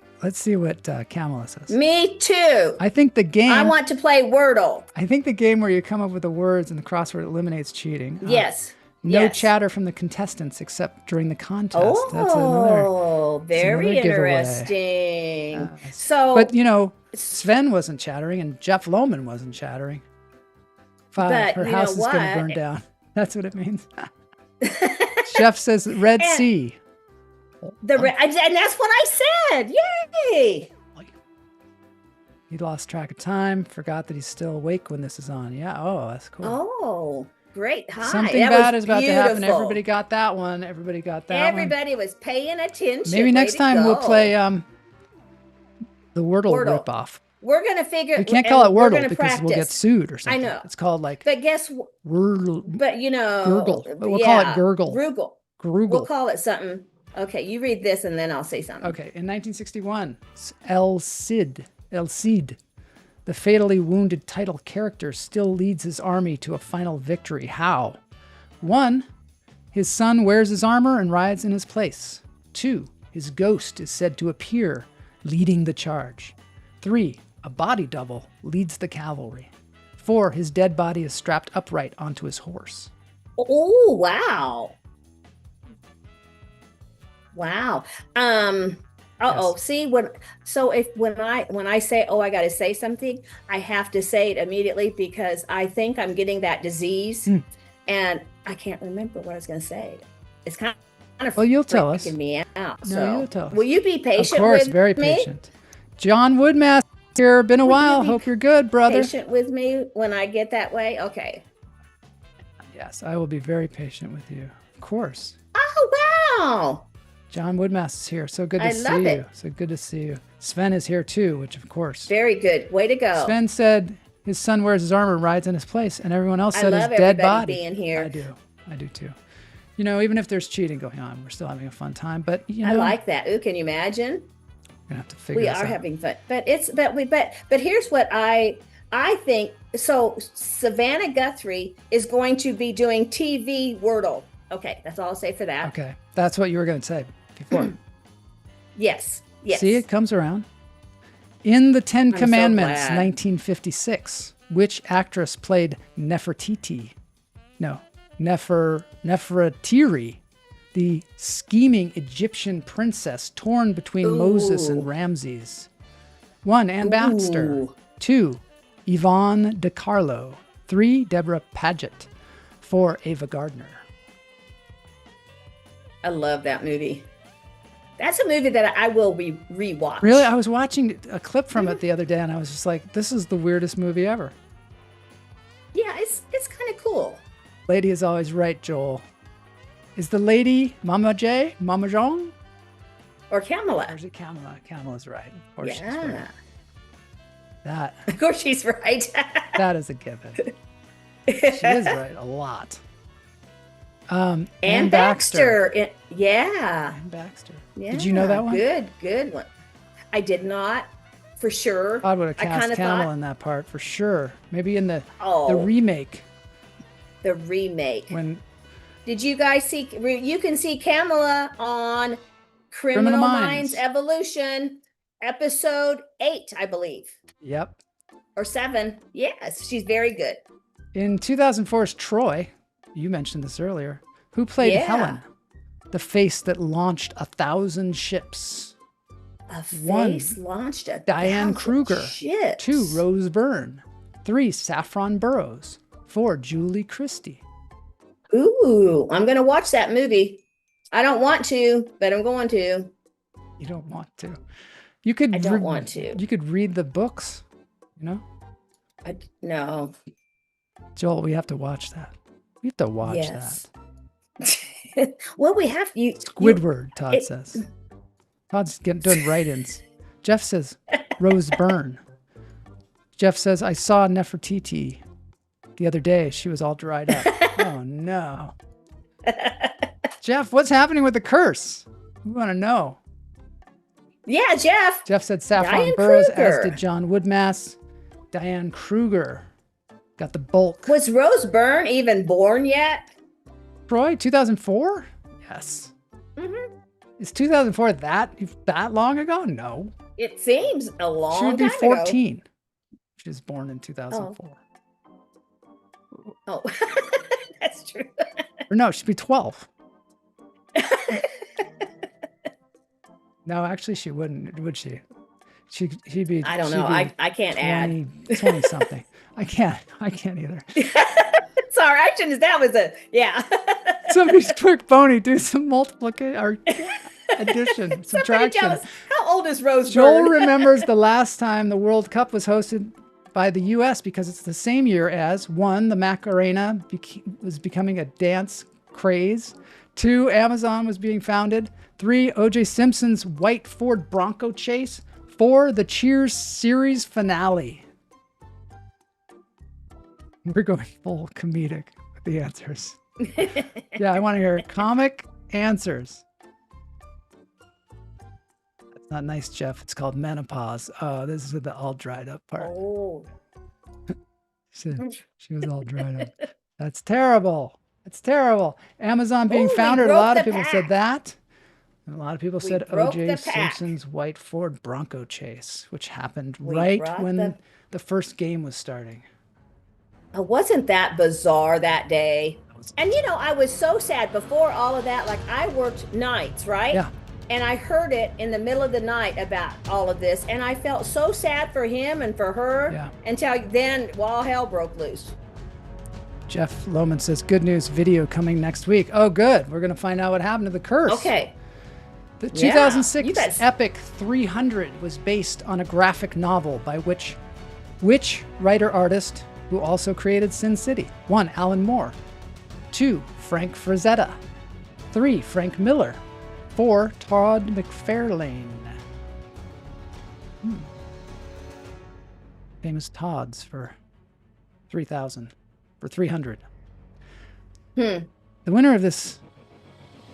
Kamala says. Me too. I think the game. I want to play Wordle. I think the game where you come up with the words and the crossword eliminates cheating. Yes. No chatter from the contestants except during the contest. Oh, very interesting. But Sven wasn't chattering and Jeff Lohman wasn't chattering. 5. Her house is going to burn down. That's what it means. Jeff says Red Sea. And that's what I said. Yay! He lost track of time, forgot that he's still awake when this is on. Yeah. Oh, that's cool. Oh, great. Hi. Something bad is about to happen. Everybody got that one. Everybody was paying attention. Maybe next time we'll play the Wordle ripoff. We're going to figure. We can't call it Wordle because we'll get sued or something. I know. It's called like. But guess what? Wordle. But Gurgle. But we'll call it Gurgle. Gruggle. We'll call it something. Okay, you read this and then I'll say something. Okay, in 1961, El Cid, the fatally wounded title character, still leads his army to a final victory. How? 1, his son wears his armor and rides in his place. 2, his ghost is said to appear, leading the charge. 3, a body double leads the cavalry. 4, his dead body is strapped upright onto his horse. Oh, wow. Wow. Yes. See, when I say, I got to say something, I have to say it immediately because I think I'm getting that disease and I can't remember what I was going to say. It's kind of well, you'll tell us. Me out. No, So you'll tell us. Will you be patient? Of course, with very me? patient. John Woodmaster here. Been a while. Hope you're good, brother. Patient with me when I get that way. Okay. Yes, I will be very patient with you. Of course. Oh wow. John Woodmaster's here. So good to see love you. it. So good to see you. Sven is here too, which of course. Very good. Way to go. Sven said his son wears his armor, rides in his place, and everyone else said I his love dead everybody body. being here. I do too. Even if there's cheating going on, we're still having a fun time. But I like that. Ooh, can you imagine? We're gonna have to figure We this are out. having fun. But here's what I think. So Savannah Guthrie is going to be doing TV Wordle. Okay, that's all I'll say for that. Okay, that's what you were going to say before. Yes. See, it comes around. In the Ten so Commandments, glad. 1956, which actress played Nefertiti? No, Nefertiri, the scheming Egyptian princess torn between Moses and Ramses. 1, Anne Baxter. 2, Yvonne DiCarlo. 3, Deborah Paget. 4, Ava Gardner. I love that movie. That's a movie that I will rewatch. Really? I was watching a clip from it the other day and I was just like, this is the weirdest movie ever. Yeah, it's kind of cool. Lady is always right, Joel. Is the lady Mama J? Mama Jean? Or Kamala. Or is it Kamala? Kamala's right. Of course she's Yeah. right. That. Of course she's right. That is a given. She is right a lot. Anne Baxter. Yeah. Anne Baxter. Yeah. Did you know that one? Good one. I did not, for sure. I would have cast Kamala in that part for sure. Maybe in the remake. The remake. When did you guys see? You can see Kamala on Criminal Minds Evolution, episode 8, I believe. Yep. Or 7. Yes, she's very good. In 2004's Troy, you mentioned this earlier, who played Helen, the face that launched 1,000 ships? A face 1, launched a Diane Kruger. Ships. 2, Rose Byrne. 3, Saffron Burrows. 4, Julie Christie. Ooh, I'm going to watch that movie. I don't want to, but I'm going to. You don't want to. You could. I don't want to. You could read the books, No. Joel, we have to watch that. We have to watch that. Well, we have you. Squidward, Todd says. Todd's doing write-ins. Jeff says Rose Byrne. Jeff says, I saw Nefertiti the other day. She was all dried up. Oh, no. Jeff, what's happening with the curse? We want to know. Yeah, Jeff. Jeff said Saffron Diane Burrows, Kruger. as did John Woodmass. Diane Kruger got the bulk. Was Rose Byrne even born yet? Troy, 2004? Yes. Mm-hmm. Is 2004 that long ago? No. It seems a long She would be time 14. She was born in 2004. Oh, that's true. Or no, she'd be 12. No, actually, she wouldn't, would she? She'd be. I don't know. I can't 20 something. I can't either. Sorry, I shouldn't. That was Somebody's quick, Boney. Do some multiplication or addition, subtraction. Tell us, how old is Rose Joel Byrne? remembers the last time the World Cup was hosted by the U.S. because it's the same year as 1, the Macarena was becoming a dance craze. 2, Amazon was being founded. 3, O.J. Simpson's white Ford Bronco chase. 4, the Cheers series finale. We're going full comedic with the answers. Yeah, I want to hear comic answers. That's not nice, Jeff. It's called menopause. Oh, this is the all dried up part. Oh. She was all dried up. That's terrible. It's terrible. Amazon being founded, a lot of people said that. And a lot of people said O.J. Simpson's white Ford Bronco chase, which happened right when the first game was starting. Wasn't that bizarre that day? And I was so sad before all of that. Like, I worked nights, right? Yeah. And I heard it in the middle of the night about all of this. And I felt so sad for him and for her until then, all hell broke loose. Jeff Lohman says, good news, video coming next week. Oh, good. We're going to find out what happened to the curse. Okay. The 2006 epic 300 was based on a graphic novel by which writer-artist who also created Sin City? 1, Alan Moore. 2, Frank Frazetta. 3, Frank Miller. 4, Todd McFarlane. Famous Todds for 3,000. For 300. The winner of this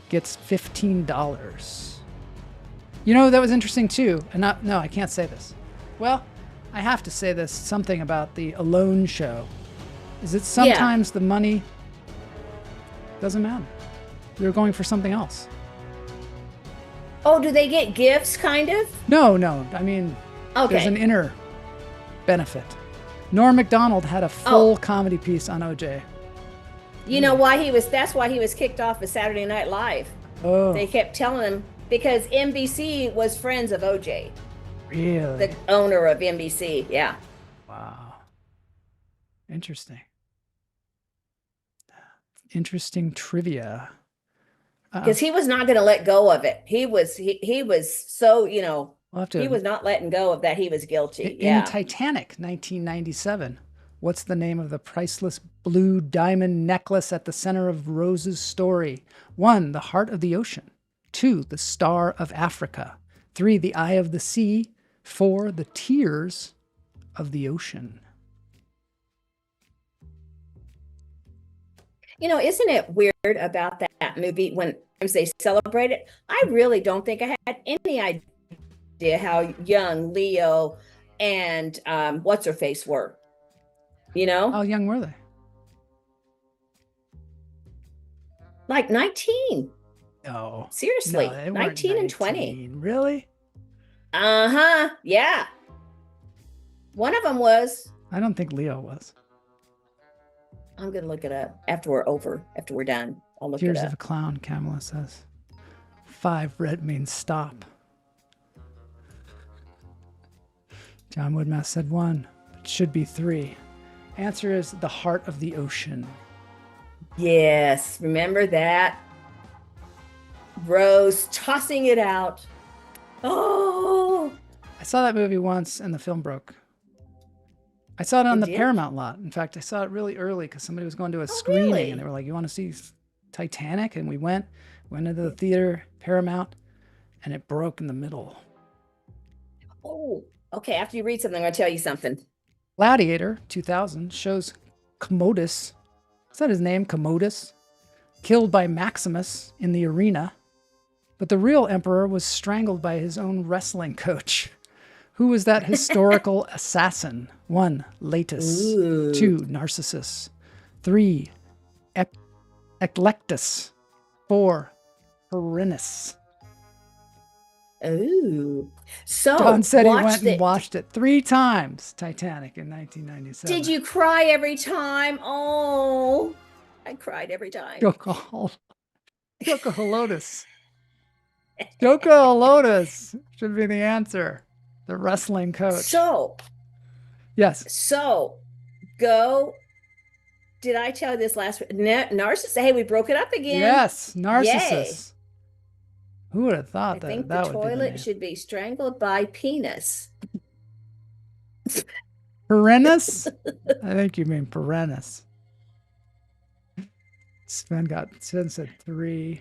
gets $15. That was interesting too. And no, I can't say this. Well, I have to say this, something about the Alone show. Is it sometimes the money doesn't matter. They're going for something else. Oh, do they get gifts, kind of? No. I mean, there's an inner benefit. Norm Macdonald had a full comedy piece on OJ. You know why that's why he was kicked off of Saturday Night Live. Oh. They kept telling him, because NBC was friends of OJ. Really? The owner of NBC, yeah. Wow. Interesting. Interesting trivia. Because he was not going to let go of it. He was so, he was not letting go of that. He was guilty. In Titanic, 1997, what's the name of the priceless blue diamond necklace at the center of Rose's story? 1, the heart of the ocean. 2, the star of Africa. 3, the eye of the sea. 4, the tears of the ocean. Isn't it weird about that movie when they celebrate it? I really don't think I had any idea how young Leo and what's her face were. How young were they? Like 19. No. Seriously, no, 19 and 20. Really? Uh-huh. Yeah. One of them was. I don't think Leo was. I'm going to look it up after we're done. I'll look it up. Tears of a clown, Kamala says. 5 red means stop. John Woodmass said 1. It should be 3. Answer is the heart of the ocean. Yes. Remember that? Rose tossing it out. Oh. I saw that movie once and the film broke. I saw it on the Paramount lot. In fact, I saw it really early because somebody was going to a screening. Really? And they were like, you want to see Titanic? And we went into the theater, Paramount, and it broke in the middle. Oh, okay. After you read something, I'm going to tell you something. Gladiator 2000 shows Commodus. Is that his name? Commodus? Killed by Maximus in the arena. But the real emperor was strangled by his own wrestling coach. Who was that historical assassin? 1, Latus. Ooh. 2, Narcissus. 3, Eclectus. 4, Perinus. Ooh. So Don said he went watched and watched it 3 times, Titanic in 1997. Did you cry every time? Oh, I cried every time. Yoko Helotis. Yoko Helotis should be the answer. The wrestling coach. So, yes. So, go. Did I tell you this last week? Narcissus. Hey, we broke it up again. Yes, Narcissus. Yay. Who would have thought I that? think that the toilet should be strangled by penis. Perennis? I think you mean perennis. Sven said 3.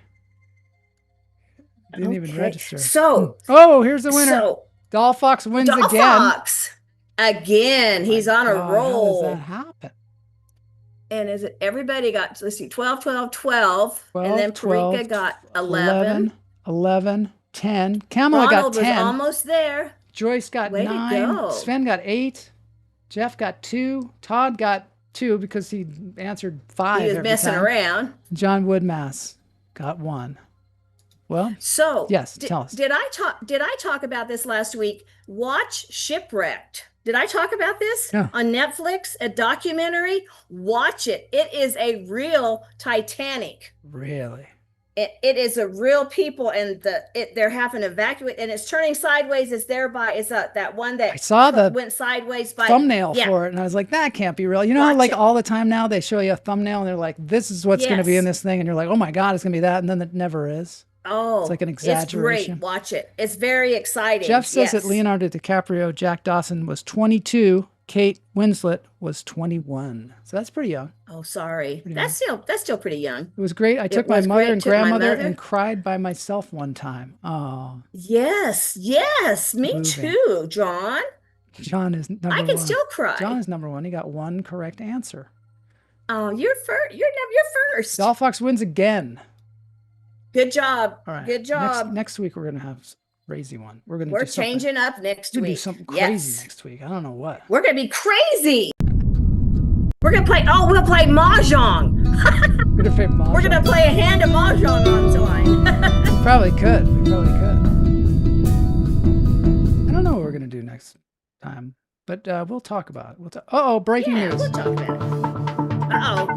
Didn't even register. So, here's the winner. So, Dollfox wins again. Dollfox again. He's on a roll. How does that happen? And is it everybody got, let's see, 12, 12, 12. 12 and then 12, Parika got 11. 11, 10. Kamala Ronald got 10. was almost there. Joyce got Way 9. to go. Sven got 8. Jeff got 2. Todd got 2 because he answered 5. He was messing around. John Woodmass got 1. Well, so yes, tell us. Did I talk about this last week? Watch Shipwrecked. Did I talk about this on Netflix? A documentary. Watch it. It is a real Titanic. Really? It is a real people, and they're having to evacuate, and it's turning sideways. It's that one that I saw the went sideways by thumbnail for it, and I was like, that can't be real. You know how like all the time now they show you a thumbnail and they're like, this is what's going to be in this thing, and you're like, oh my god, it's going to be that, and then it never is. Oh, it's like an exaggeration. It's great. Watch it. It's very exciting. Jeff says that Leonardo DiCaprio, Jack Dawson was 22. Kate Winslet was 21. So that's pretty young. Oh, sorry. That's still pretty young. It was great. I took my mother and grandmother and cried by myself one time. Oh. Yes. Me too, John. John is number 1. I can still cry. John is number 1. He got 1 correct answer. Oh, you're first. You're first. Dollfox wins again. Good job. All right. Good job. Next week we're gonna have a crazy one. We're changing up next week. Do something crazy next week. I don't know what. We're gonna be crazy. We're gonna play. Oh, we'll play mahjong. We're gonna play mahjong. We're gonna play a hand of mahjong on time. We probably could. I don't know what we're gonna do next time, but we'll talk about it. Breaking news. We'll talk about it. Uh-oh.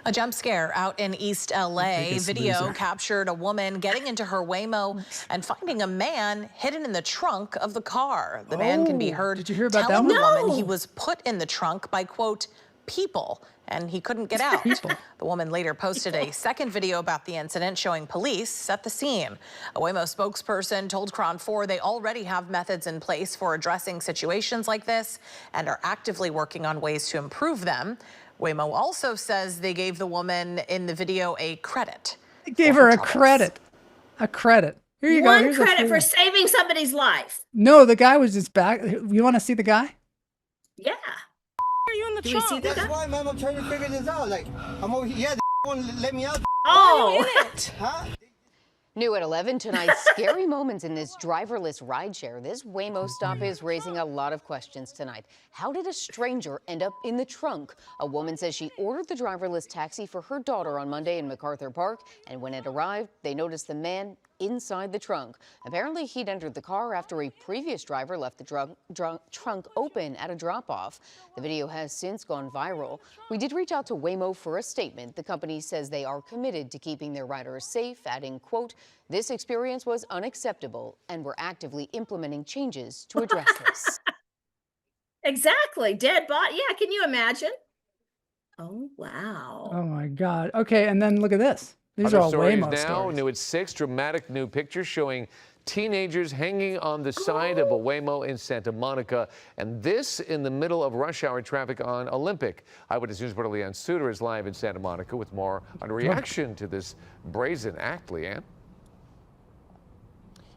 A jump scare out in East LA. Video captured a woman getting into her Waymo and finding a man hidden in the trunk of the car. The man can be heard telling the woman he was put in the trunk by, quote, people, and he couldn't get out. The woman later posted a second video about the incident showing police at the scene. A Waymo spokesperson told Cron 4 they already have methods in place for addressing situations like this and are actively working on ways to improve them. Waymo also says they gave the woman in the video a credit. They gave her a credit. A credit. Here you go. One credit for saving somebody's life. No, the guy was just back. You want to see the guy? Yeah. Are you in the trunk? See That's why, man, I'm trying to figure this out. Like, I'm over here. Yeah, won't let me out. Oh. Are you in it? Huh? New at 11 tonight, scary moments in this driverless rideshare. This Waymo stop is raising a lot of questions tonight. How did a stranger end up in the trunk? A woman says she ordered the driverless taxi for her daughter on Monday in MacArthur Park, and when it arrived, they noticed the man inside the trunk. Apparently, he'd entered the car after a previous driver left the trunk open at a drop-off. The video has since gone viral. We did reach out to Waymo for a statement. The company says they are committed to keeping their riders safe, adding, quote, this experience was unacceptable, and we're actively implementing changes to address this. Exactly. Dead body. Yeah, can you imagine? Oh, wow. Oh, my God. Okay, and then look at this. These are all Waymo stories. New at 6, dramatic new pictures showing teenagers hanging on the side of a Waymo in Santa Monica, and this in the middle of rush hour traffic on Olympic. Eyewitness News reporter Leanne Suter is live in Santa Monica with more on a reaction to this brazen act, Leanne.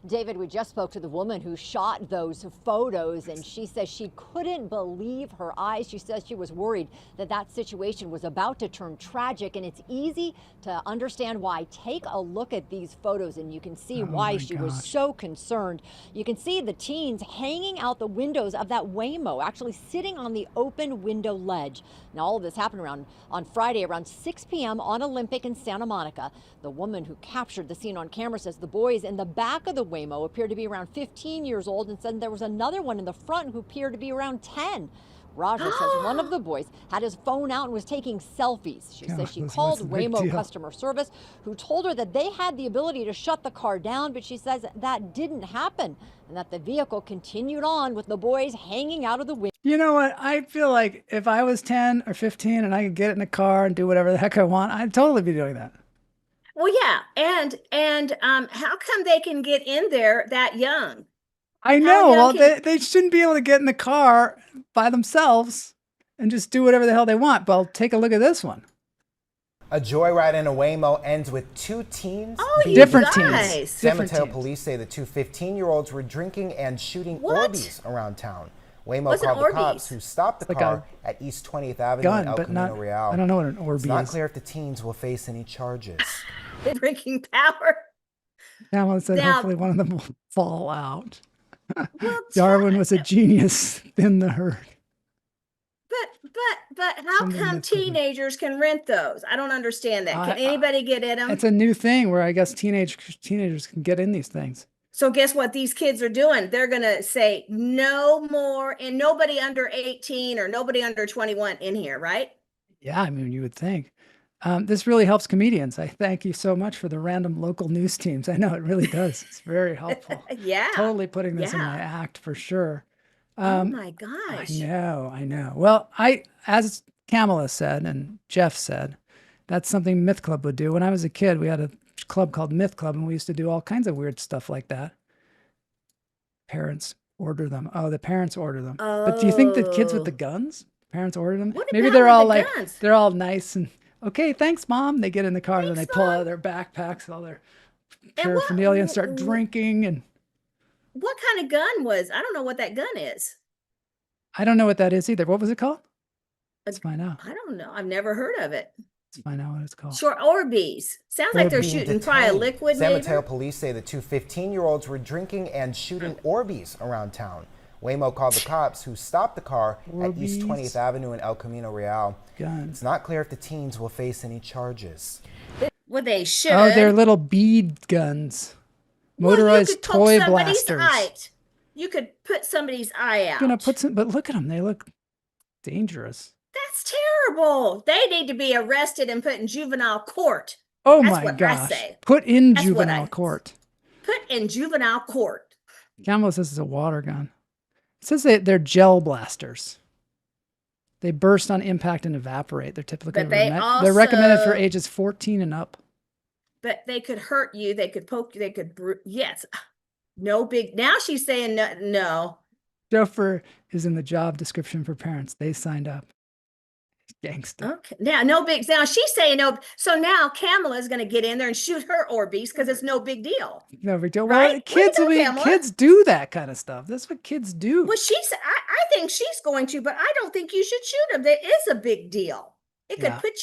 David, we just spoke to the woman who shot those photos, and she says she couldn't believe her eyes. She says she was worried that that situation was about to turn tragic, and it's easy to understand why. Take a look at these photos, and you can see why she was so concerned. You can see the teens hanging out the windows of that Waymo, actually sitting on the open window ledge. Now, all of this happened on Friday around 6 p.m. on Olympic in Santa Monica. The woman who captured the scene on camera says the boys in the back of the Waymo appeared to be around 15 years old, and said there was another one in the front who appeared to be around 10. Raja says one of the boys had his phone out and was taking selfies. She says she called Waymo customer service, who told her that they had the ability to shut the car down, but she says that didn't happen and that the vehicle continued on with the boys hanging out of the window. You know what? I feel like if I was 10 or 15 and I could get in a car and do whatever the heck I want, I'd totally be doing that. Well, yeah, and how come they can get in there that young? I know. Well, they shouldn't be able to get in the car by themselves and just do whatever the hell they want. Well, take a look at this one. A joyride in a Waymo ends with 2 teens. Oh, different teens. San Mateo police say the 2 15-year-olds were drinking and shooting Orbeez around town. Waymo called the cops, who stopped the car at East 20th Avenue in El Camino Real. I don't know what an Orbeez is. It's not clear if the teens will face any charges. Drinking power. Now said hopefully one of them will fall out. Darwin was a genius in the herd. But how come teenagers can rent those? I don't understand that. Can anybody get in them? It's a new thing where I guess teenagers can get in these things. So guess what these kids are doing? They're going to say no more, and nobody under 18 or nobody under 21 in here, right? Yeah, I mean, you would think. This really helps comedians. I thank you so much for the random local news teams. I know it really does. It's very helpful. Yeah. Totally putting this in my act for sure. Oh my gosh. I know. Well, as Kamala said and Jeff said, that's something Myth Club would do. When I was a kid, we had a club called Myth Club, and we used to do all kinds of weird stuff like that. Parents order them. Oh, the parents order them. Oh. But do you think the kids with the guns, parents order them? What Maybe about they're all with the like, guns? they're all nice and, okay, thanks, Mom. They get in the car and then they pull out of their backpacks, all their paraphernalia and start drinking. And what kind of gun was? I don't know what that gun is. I don't know what that is either. What was it called? Let's find out. I don't know. I've never heard of it. Let's find out what it's called. Sure, Orbeez. Sounds like they're shooting probably a liquid. San Mateo police say the 2 15-year-olds were drinking and shooting Orbeez around town. Waymo called the cops, who stopped the car at East 20th Avenue in El Camino Real. It's not clear if the teens will face any charges. Well, they should. Oh, they're little bead guns. Motorized toy blasters. You could put somebody's eye out. You're gonna put some, but look at them. They look dangerous. That's terrible. They need to be arrested and put in juvenile court. Oh That's my what gosh. I say. Put in That's juvenile court. Put in juvenile court. Kamala says it's a water gun. It says they're gel blasters. They burst on impact and evaporate. They're typically they're recommended for ages 14 and up. But they could hurt you. They could poke you. They could, yes. No big, now she's saying no. Chauffeur is in the job description for parents. They signed up. Gangster. Okay. Now she's saying no. So now Kamala is going to get in there and shoot her Orbeez because it's no big deal. No big deal. Right? Well, kids do that kind of stuff. That's what kids do. Well, I think she's going to, but I don't think you should shoot them. There is a big deal. It could put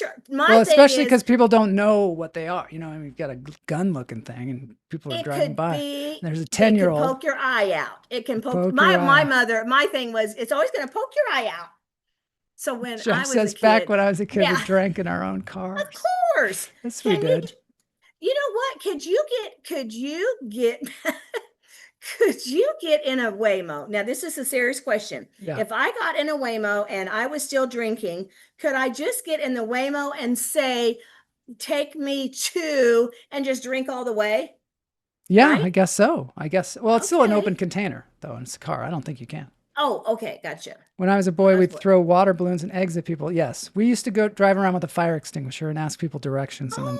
especially because people don't know what they are. You know, I mean, you've got a gun-looking thing, and people are driving by. There's a 10-year-old. It can poke your eye out. It can poke. My mother. My thing was, it's always going to poke your eye out. So when Jeff I was says a kid, back when I was a kid, we drank in our own cars. Of course, yes, we did. You know what? Could you get could you get in a Waymo? Now, this is a serious question. Yeah. If I got in a Waymo and I was still drinking, could I just get in the Waymo and say, take me to, and just drink all the way? Yeah, Right? I guess so. Well, it's still an open container, though, and it's a car. I don't think you can. Oh, okay. Gotcha. When I was a boy, we'd throw water balloons and eggs at people. Yes. We used to go drive around with a fire extinguisher and ask people directions. And then,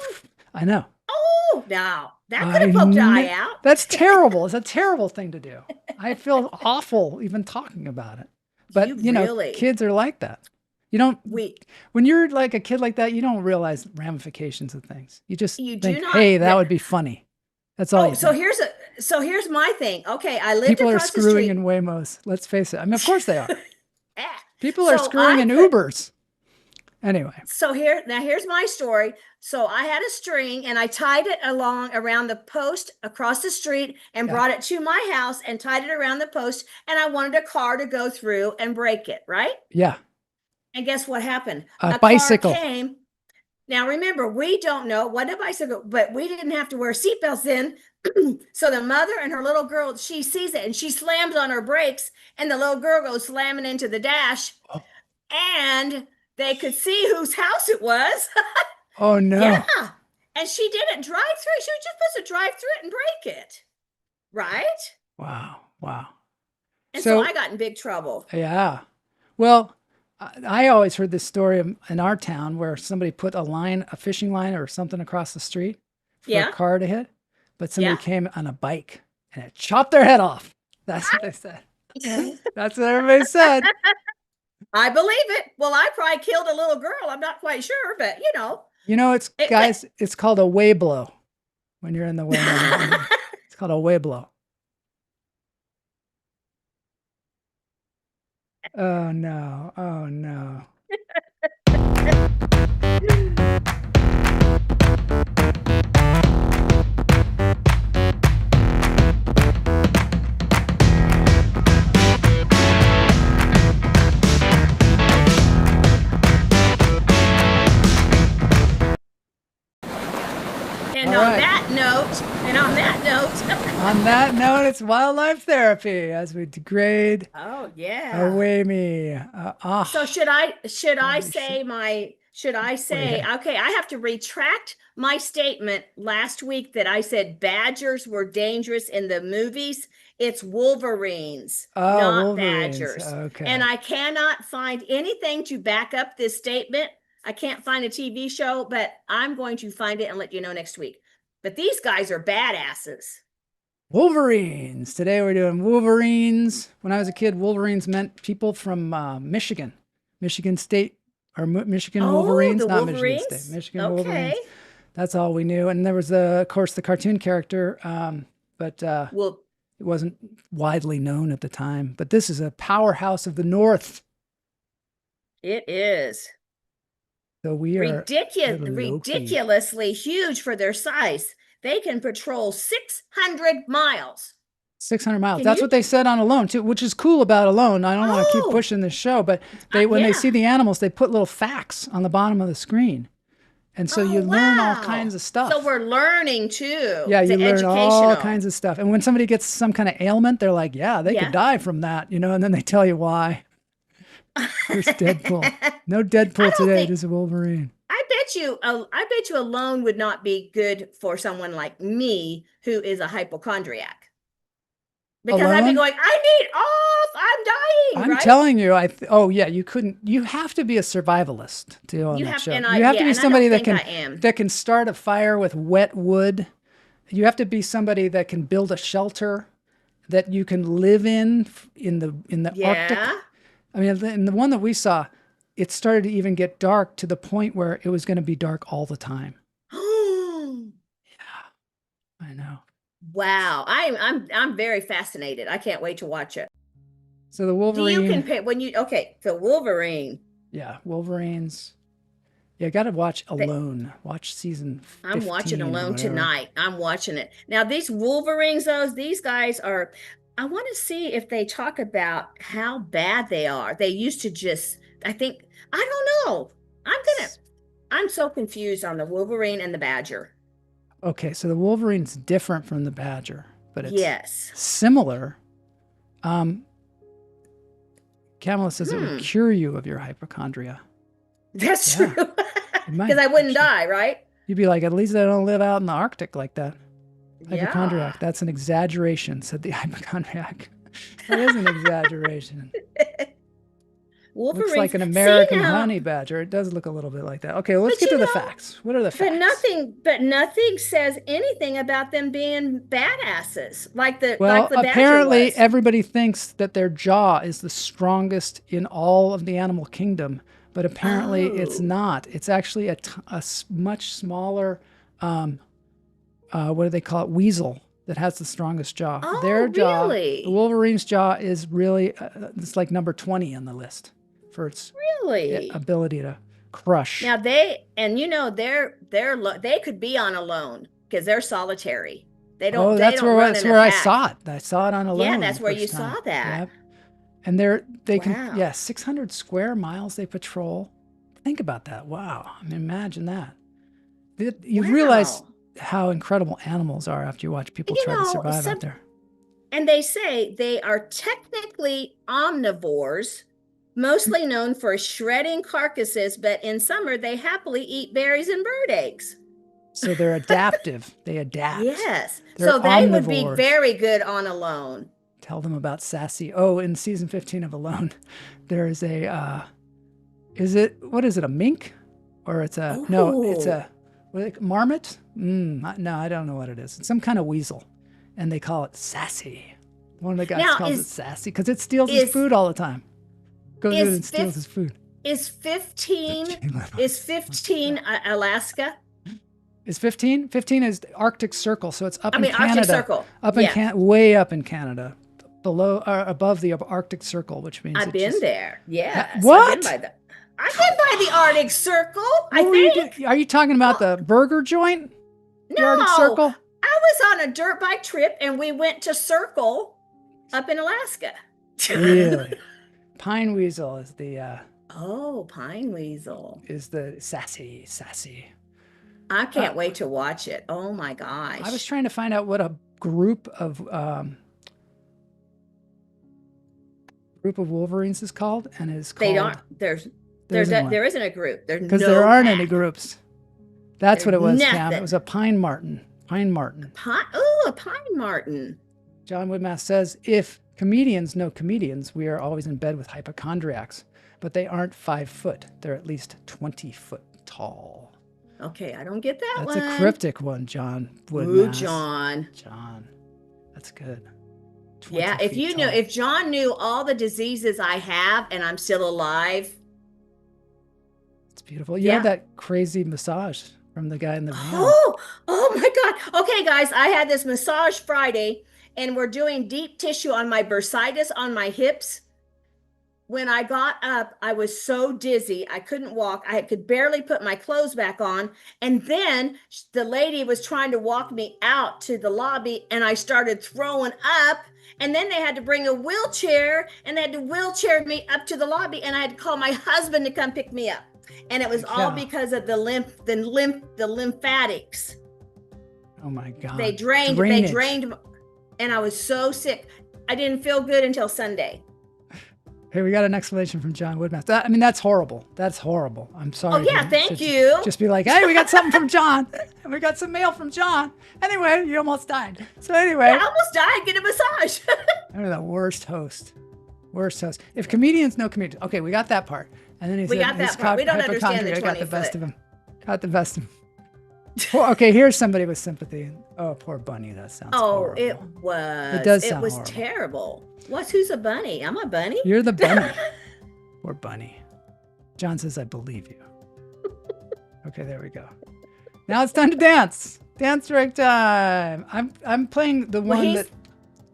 I know. Oh, now that could have poked your eye out. That's terrible. It's a terrible thing to do. I feel awful even talking about it. But, you know, kids are like that. You don't, when you're like a kid like that, you don't realize ramifications of things. You just think, hey, that would be funny. That's all. So here's so here's my thing. Okay, I lived People are across the screwing street. in Waymos. Let's face it. I mean, of course they are. Yeah. People are So screwing in Ubers. Anyway. So here's my story. So I had a string and I tied it around the post across the street and brought it to my house and tied it around the post. And I wanted a car to go through and break it, right? Yeah. And guess what happened? A bicycle car came. Now remember, we don't know what a bicycle, but we didn't have to wear seatbelts then. So the mother and her little girl, she sees it and she slams on her brakes, and the little girl goes slamming into the dash, and they could see whose house it was. Oh no. Yeah. And she didn't drive through. She was just supposed to drive through it and break it. Right? Wow. Wow. And so I got in big trouble. Yeah. Well, I always heard this story in our town where somebody put a fishing line or something across the street for a car to hit, but somebody came on a bike and it chopped their head off. That's what they said. That's what everybody said. I believe it. Well, I probably killed a little girl. I'm not quite sure, but you know. You know, it's called a way blow when you're in the way. It's called a way blow. Oh no. Oh no. And on that note, it's wildlife therapy as we degrade. Oh yeah. Away me. So should I say okay, I have to retract my statement last week that I said badgers were dangerous in the movies. It's wolverines, not Wolverines. badgers. Okay. And I cannot find anything to back up this statement. I can't find a TV show, but I'm going to find it and let you know next week. But these guys are badasses. Wolverines. Today we're doing Wolverines. When I was a kid, Wolverines meant people from Michigan State, or Michigan Wolverines, not Wolverines? Michigan State, Michigan Wolverines. That's all we knew. And there was, of course, the cartoon character, but it wasn't widely known at the time. But this is a powerhouse of the North. It is. So we are ridiculously huge for their size. They can patrol 600 miles. 600 miles. That's what they said on Alone, too, which is cool about Alone. I don't want to keep pushing this show, but when they see the animals, they put little facts on the bottom of the screen. And so you learn all kinds of stuff. So we're learning, too. Yeah, you learn all kinds of stuff. And when somebody gets some kind of ailment, they're like, they could die from that, and then they tell you why. There's Deadpool. No Deadpool today, just a Wolverine. I bet you Alone would not be good for someone like me who is a hypochondriac. Because I'd be going, I need off, I'm dying. I'm telling you, you couldn't. You have to be a survivalist to on that show. You have to be somebody that can start a fire with wet wood. You have to be somebody that can build a shelter that you can live in the Arctic. I mean, in the one that we saw, it started to even get dark to the point where it was going to be dark all the time. Yeah, I know. Wow, I'm very fascinated. I can't wait to watch it. So the Wolverine. The Wolverine. Yeah, Wolverines. Yeah, got to watch Alone. Watch season 15. I'm watching Alone tonight. I'm watching it. Now, these Wolverines, these guys are, I want to see if they talk about how bad they are. They used to I don't know. I'm so confused on the Wolverine and the Badger. Okay, so the Wolverine's different from the Badger, but it's similar. Kamala says it would cure you of your hypochondria. That's true. Because I wouldn't die, right? You'd be like, at least I don't live out in the Arctic like that. Hypochondriac. That's an exaggeration, said the hypochondriac. That is an exaggeration. Wolverines. Looks like an American honey badger. It does look a little bit like that. Okay, let's get to the facts. What are the facts? But nothing says anything about them being badasses like the apparently badger was. Everybody thinks that their jaw is the strongest in all of the animal kingdom, but apparently it's not. It's actually a much smaller, what do they call it? Weasel. that has the strongest jaw. Oh, Their jaw, really? the Wolverine's jaw is really, it's like number 20 on the list for its ability to crush. Now they could be on Alone because they're solitary. They don't. Oh, that's where I saw it. I saw it on Alone. Yeah, that's where you time. saw that. Yep. And they can 600 square miles they patrol. Think about that. Wow. I mean, imagine that. You realize how incredible animals are after you watch people try to survive out there. And they say they are technically omnivores, mostly known for shredding carcasses, but in summer they happily eat berries and bird eggs. So they're adaptive. They adapt. Yes. They're so they would be omnivores. very good on Alone. Tell them about Sassy. Oh, in season 15 of Alone, there is a, what is it, a mink? Or it's a, no, it's a, marmot? No, I don't know what it is. It's some kind of weasel. And they call it Sassy. One of the guys calls it Sassy because it steals his food all the time. Goes in and steals his food. Is 15 Alaska? Is 15? 15 is the Arctic Circle, so it's up in Canada. Arctic Circle. Up in way up in Canada. Below or above the Arctic Circle, which means I've been there. Yes. What? I've been by the Arctic Circle. I think. Are you talking about the burger joint? The Arctic Circle? I was on a dirt bike trip and we went to Circle up in Alaska. Really? Pine weasel is the pine weasel. Is the sassy. I can't wait to watch it. Oh my gosh. I was trying to find out what a group of Wolverines is called, and is called. There isn't a group. Because there aren't any groups. That's what it was, Cam. It was a pine marten. A pine marten. John Woodmass says, if comedians know comedians, we are always in bed with hypochondriacs, but they aren't 5 foot. They're at least 20 foot tall. Okay, I don't get that That's one. a cryptic one, John Woodmass. Ooh, John. That's good. Yeah, if John knew all the diseases I have and I'm still alive. It's beautiful. You had that crazy massage from the guy in the van. Oh my God. Okay, guys, I had this massage Friday and we're doing deep tissue on my bursitis on my hips. When I got up, I was so dizzy. I couldn't walk. I could barely put my clothes back on. And then the lady was trying to walk me out to the lobby and I started throwing up. And then they had to bring a wheelchair and they had to wheelchair me up to the lobby. And I had to call my husband to come pick me up. And it was all because of the lymphatics. Oh my God. They drained, and I was so sick. I didn't feel good until Sunday. Hey, we got an explanation from John Woodmass. I mean, that's horrible. That's horrible. I'm sorry. Oh, yeah, thank you. Just be like, hey, we got something from John. And we got some mail from John. Anyway, you almost died. So anyway. I almost died. Get a massage. I'm the worst host. If comedians know comedians. Okay, we got that part. And then we got that part. We don't understand the 20 got the best of him. Well, okay, here's somebody with sympathy. Oh, poor bunny. That sounds horrible. It was. It does sound horrible. Terrible. Who's a bunny? I'm a bunny. You're the bunny. Poor bunny. John says, I believe you. Okay, there we go. Now it's time to dance. Dance break time. I'm playing the one that.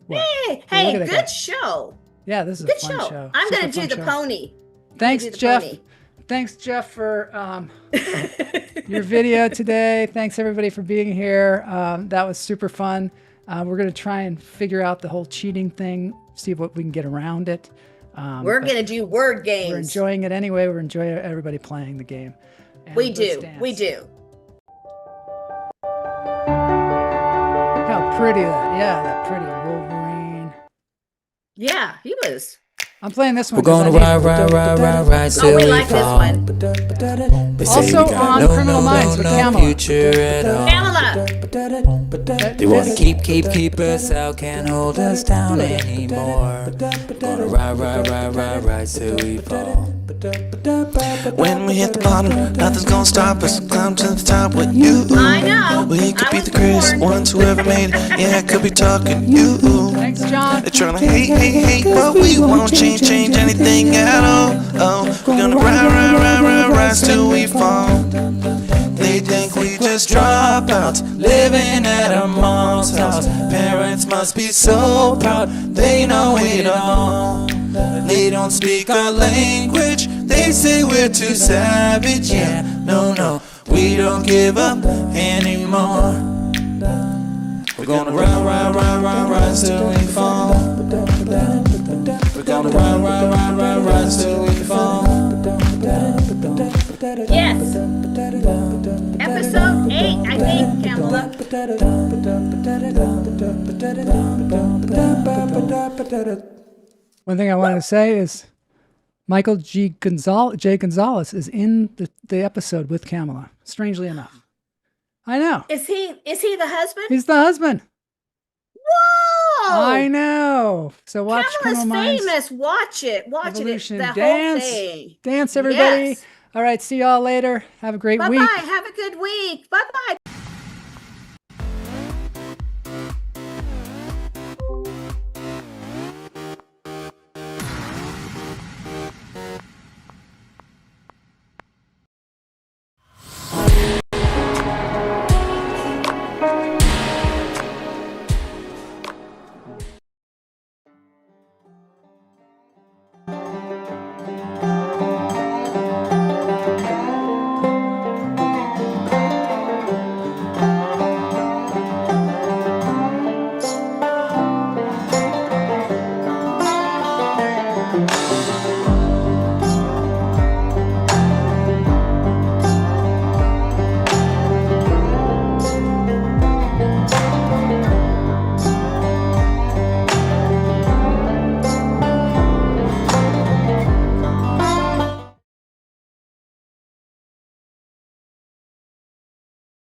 Hey, good show. Yeah, this is good a fun show. I'm going to do the pony. Thanks, Jeff. Thanks, Jeff, for your video today. Thanks, everybody, for being here. That was super fun. We're going to try and figure out the whole cheating thing, see what we can get around it. We're going to do word games. We're enjoying it anyway. We're enjoying everybody playing the game. And we do. Look how pretty that pretty Wolverine. Yeah, he was. I'm playing this one. We're gonna ride till we like this one. Also on Criminal Minds with Pamela. They wanna keep us out, can't hold us down anymore. Gonna ride till we fall. When we hit the bottom, nothing's gonna stop us. Climb to the top with you. I know. We could be the greatest ones who ever made it. Yeah, I could be talking you. Thanks, John. They're trying to hate, but we won't change anything at all. Oh, we're gonna rise till we fall. They think we just dropouts living at a mall. mom's house. Parents must be so proud, they know it all. They don't speak our language, they say we're too savage. Yeah, no, no, we don't give up anymore. We're gonna ride, ride, ride, ride, ride till we fall. We're gonna ride, ride, ride, ride, ride till we fall. Yes. Episode 8, I think, Pamela. One thing I wanted to say is Michael J. Gonzalez is in the episode with Kamala, strangely enough. I know. Is he the husband? He's the husband. Whoa! I know. So watch Kamala's Criminal Minds. famous. Watch it. Watch Evolution. it. The Dance. whole thing. Dance, everybody. Yes. All right. See y'all later. Have a great week. Bye-bye. Have a good week. Bye-bye.